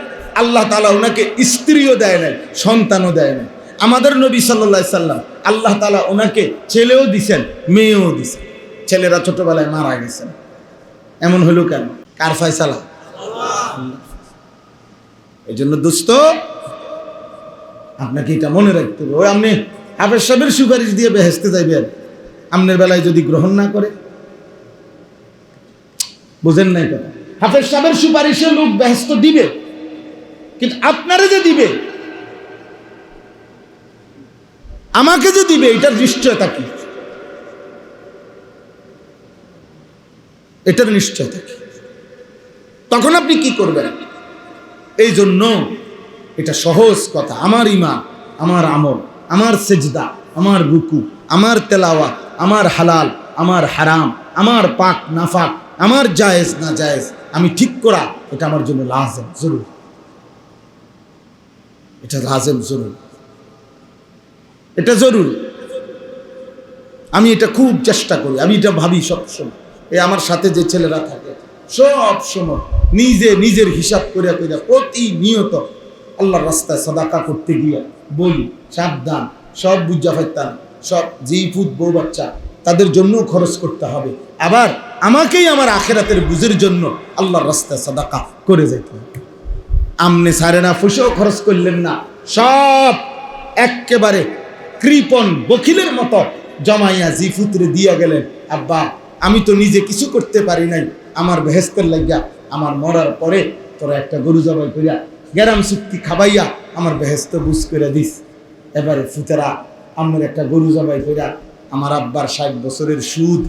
আল্লাহ তাআলা ওনাকে স্ত্রীও দেয় না, সন্তানও দেয় না। আমাদের নবী সাল্লাল্লাহু আলাইহি সাল্লাম আল্লাহ তাআলা ওনাকে ছেলেও দিছেন, মেয়েও দিছেন, ছেলেরা ছোটবেলায় মারা গেছেন। এমন হলো কেন? কার ফয়সালা? আল্লাহ। এই জন্য দোস্ত আপনাকে এটা মনে রাখতে হবে। ওই আপনি হাফেজ সাহেবের সুপারিশ দিয়ে বেহেশতে যাইবেন, আপনার বেলায় যদি গ্রহণ না করে, বুঝেন নাই কথা? হাফেজ সাহেবের সুপারিশে লোক বেহেশত দিবে, কিন্তু আপনারে যে দিবে, আমাকে যে দিবে, এটার নিশ্চয়তা কি? এটার নিশ্চয়তা কি? তখন আপনি কি করবেন? এই জন্য এটা সহজ কথা। আমার ঈমান, আমার আমল, আমার সেজদা, আমার রুকু, আমার তেলাওয়াত, আমার হালাল, আমার হারাম, আমার পাক নাফাক, আমার জায়েজ না জায়েজ আমি ঠিক করা, এটা আমার জন্য লাজেম জরুরি। এটা লাজেম জরুরি, এটা জরুরি। আমি এটা খুব চেষ্টা করি, আমি এটা ভাবি সবসময়। এই আমার সাথে যে ছেলেরা থাকে সব সময় নিজে নিজের হিসাব করে প্রতিনিয়ত আল্লাহর রাস্তায় সাদাকা করতে গিয়ে বলি সাবধান, সব বুঝা ফাইতাম, সব যেই ফুট বউ বাচ্চা তাদের জন্য খরচ করতে হবে। আবার আমাকেই আমার আখেরাতের বুঝের জন্য আল্লাহর রাস্তায় সাদাকা করে যেতে হবে। আমনে সারে না ফুসেও খরচ করলেন না, সব একেবারে কৃপণ বকিলের মতো জমাইয়া জিফুতরে দিয়া গেলেন। আব্বা, আমি তো নিজে কিছু করতে পারি নাই, আমার বেহেস্তের লাগিয়া আমার মরার পরে তোরা একটা গরু জবাই করিয়া গেরাম চুক্তি খাবাইয়া আমার বেহেস্ত বুঝ করে দিস। এবারে ফুতেরা আমার একটা গরু জবাই করিয়া আমার আব্বার 60 বছরের সুদ,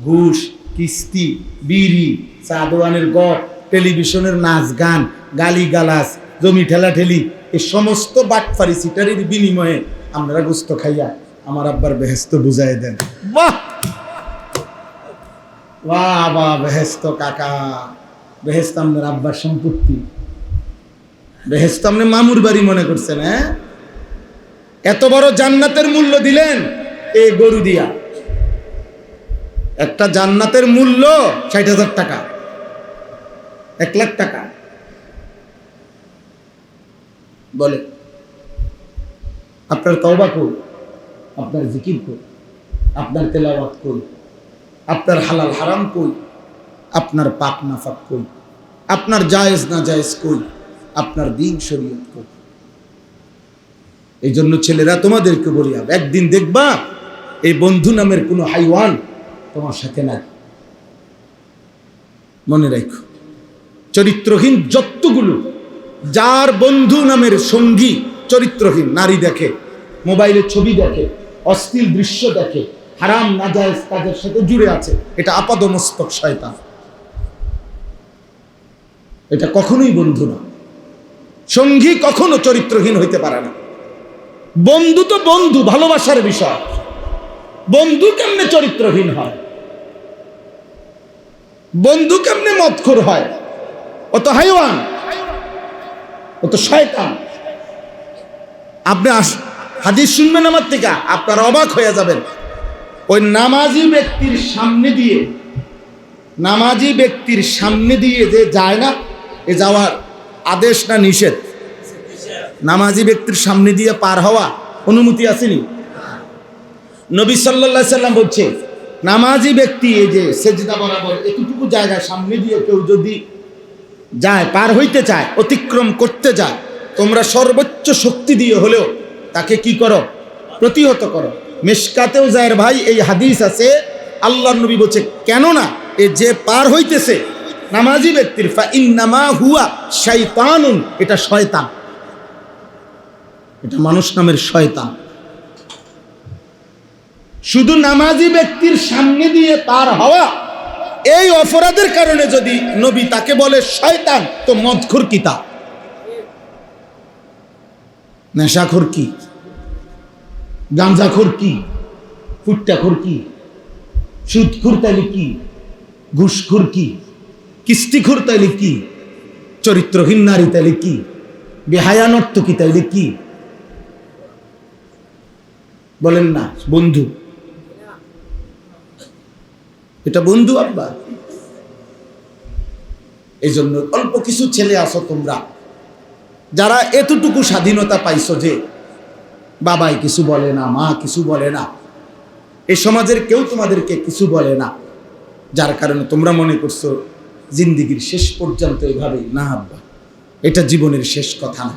ঘুষ, কিস্তি, বিড়ি, চা দোকানের গড়, টেলিভিশনের নাচ গান, গালি গালাস, জমি ঠেলাঠেলি, এই সমস্ত বাটফারি সিটারির বিনিময়ে আমরা গোস্ত খাইয়া আমার আব্বার বেহেস্ত বুঝাই দেন। বাহ বাহ বাহ, বেহেস্ত কাকা, বেহেস্ত আপনার আব্বার সম্পত্তি, বেহেস্ত আপনি মামুর বাড়ি মনে করছেন? হ্যাঁ, এত বড় জান্নাতের মূল্য দিলেন এই গরু দিয়া। একটা জান্নাতের মূল্য 60,000 টাকা, 1 লাখ টাকা। বলে আপনার তওবা কই, আপনার জিকির কই, আপনার তেলাওয়াত কই, আপনার হালাল হারাম কই? আপনার পাক নাফাক কই, আপনার জায়েজ না জায়েজ কই, আপনার দিন শরীয়ত কই। এই জন্য ছেলেরা তোমাদেরকে বলি, একদিন দেখবা এই বন্ধু নামের কোনো হাইওয়ান তোমার সাথে নাই। মনে রাখো, চরিত্রহীন যতগুলো, যার বন্ধু নামের সঙ্গী চরিত্রহীন, নারী দেখে, মোবাইলে ছবি দেখে, অশ্লীল দৃশ্য দেখে, হারাম নাজায়েজ কাজের সাথে জুড়ে আছে, এটা আপাদমস্তক শয়তান। এটা কখনোই বন্ধু না। সঙ্গী কখনো চরিত্রহীন হইতে পারে না। বন্ধু তো বন্ধু, ভালোবাসার বিষয়। বন্ধু কেমনে চরিত্রহীন হয়? বন্ধু কেমনে মদখোর হয়? ও তো হাইওয়ান, ও তো শয়তান। আপনি হাদিস শুনবেন আমার থেকে, আপনারা অবাক হয়ে যাবেন। ওই নামাজি ব্যক্তির সামনে দিয়ে, নামাজি ব্যক্তির সামনে দিয়ে যে যায় না, এ যাওয়ার আদেশ না নিষেধ? নামাজি ব্যক্তির সামনে দিয়ে পার হওয়া অনুমতি আসেনি? নবী সাল্লাল্লাহু আলাইহি সাল্লাম বলছে, নামাজি ব্যক্তি এই যে সেজদা বরাবর এতটুকু জায়গা সামনে দিয়ে কেউ যদি যায়, পার হইতে চায়, অতিক্রম করতে যায়, তোমরা সর্বোচ্চ শক্তি দিয়ে হলেও তাকে কি করো? প্রতিহত করো। মিশকাতেও যায়ের ভাই এই হাদিস আছে, আল্লাহর নবী বলছে, কেননা এ যে পার হইতেছে নামাজি ব্যক্তির, ফা ইন্নামা হুয়া শাইতানুন, এটা শয়তান, এটা মানুষ নামের শয়তান। শুধু নামাজি ব্যক্তির সামনে দিয়ে পার হওয়া, এই অপরাধের কারণে যদি নবী তাকে বলে শয়তান, তো মদখোর কি, তা নেশাখোর কি, গাঁজাখোর কি, ফুট্টাখোর কি, সুদখোর তাইলে কি, ঘুষখোর কি, কিস্তিখোর তাইলে কি, চরিত্রহীন নারী তাইলে কি, বেহায়া নর্তকী তাইলে কি? বলেন না বন্ধু, এটা বন্ধু আব্বা। এই জন্য অল্প কিছু ছেলে আছো তোমরা, যারা এতটুকু স্বাধীনতা পাইছো যে বাবাই কিছু বলে না, মা কিছু বলে না, এই সমাজের কেউ তোমাদেরকে কিছু বলে না, যার কারণে তোমরা মনে করছো জিন্দিগির শেষ পর্যন্ত এইভাবেই। না আব্বা, এটা জীবনের শেষ কথা না।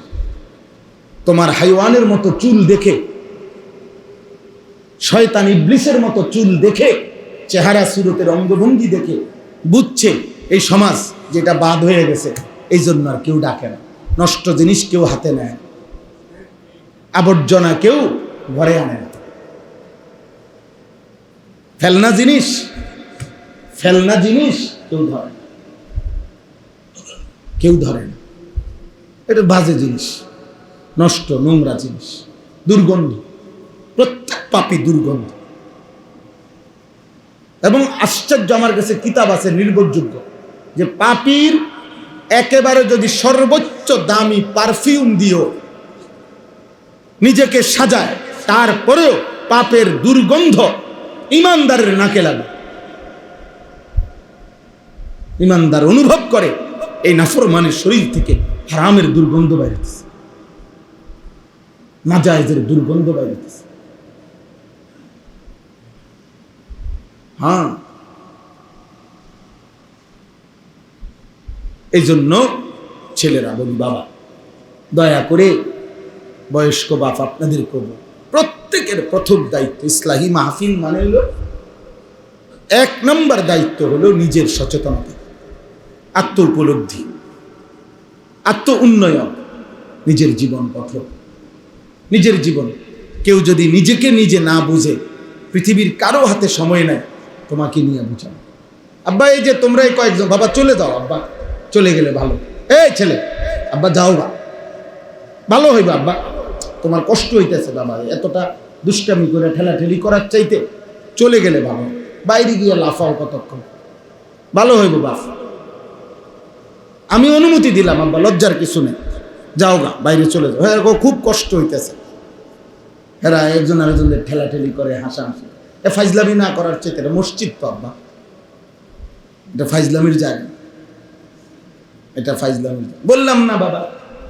তোমার হাইওয়ানের মতো চুল দেখে, শয়তান ইবলিসের মতো চুল দেখে, চেহারা সুরতের অঙ্গভঙ্গি দেখে বুঝছে এই সমাজ যেটা বাদ হয়ে গেছে, এই জন্য আর কেউ ডাকে না। নষ্ট জিনিস কেউ হাতে নেয়, আবর্জনা কেউ ঘরে আনে না, ফেলনা জিনিস কেউ ধরে না, কেউ ধরে না। এটা বাজে জিনিস, নষ্ট নোংরা জিনিস, দুর্গন্ধ, প্রত্যেক পাপী দুর্গন্ধ। এবং আশ্চর্য, আমার কাছে কিতাব আছে নির্ভরযোগ্য, যে পাপীর একেবারে যদি সর্বোচ্চ দামি পারফিউম দিও নিজেকে সাজায়, তারপরেও পাপের দুর্গন্ধ ইমানদারের নাকে লাগে। ইমানদার অনুভব করে এই নাফরমানের শরীর থেকে হারামের দুর্গন্ধ বাইরেছে, নাজায়েজের দুর্গন্ধ বাইরেছে। হ্যাঁ, এই জন্য ছেলেরা বলি, বাবা দয়া করে, বয়স্ক বাপ আপনাদের করব, প্রত্যেকের প্রথম দায়িত্ব ইসলাহি মাহফিল মানে হলো, 1 নম্বর দায়িত্ব হলো নিজের সচেতনতা, আত্ম উপলব্ধি, আত্ম উন্নয়ন, নিজের জীবন গঠন। নিজের জীবন কেউ যদি নিজেকে নিজে না বুঝে, পৃথিবীর কারো হাতে সময় নেয় তোমাকে নিয়ে বুঝানো। আব্বা এই যে তোমরা এই কয়েকজন, বাবা চলে যাও, আব্বা চলে গেলে ভালো, এই ছেলে আব্বা যাও বা, ভালো হইবা আব্বা, তোমার কষ্ট হইতেছে বাবা, এতটা দুষ্টামি করে ঠেলাঠেলি করার চাইতে চলে গেলে ভালো, বাইরে গিয়ে লাফাও কতক্ষণ, ভালো হইব বাপ, আমি অনুমতি দিলাম আব্বা, লজ্জার কিছু নেই, যাও গা, বাইরে চলে যাও। হ্যাঁ, খুব কষ্ট হইতেছে, এরা একজন আরেকজনের ঠেলাঠেলি করে, হাসাহাসি, এ ফাইজলামি না করার চাইতে, এটা মসজিদ তো আব্বা, এটা ফাইজলামির জায়গা, এটা ফাইজলামির, বললাম না বাবা।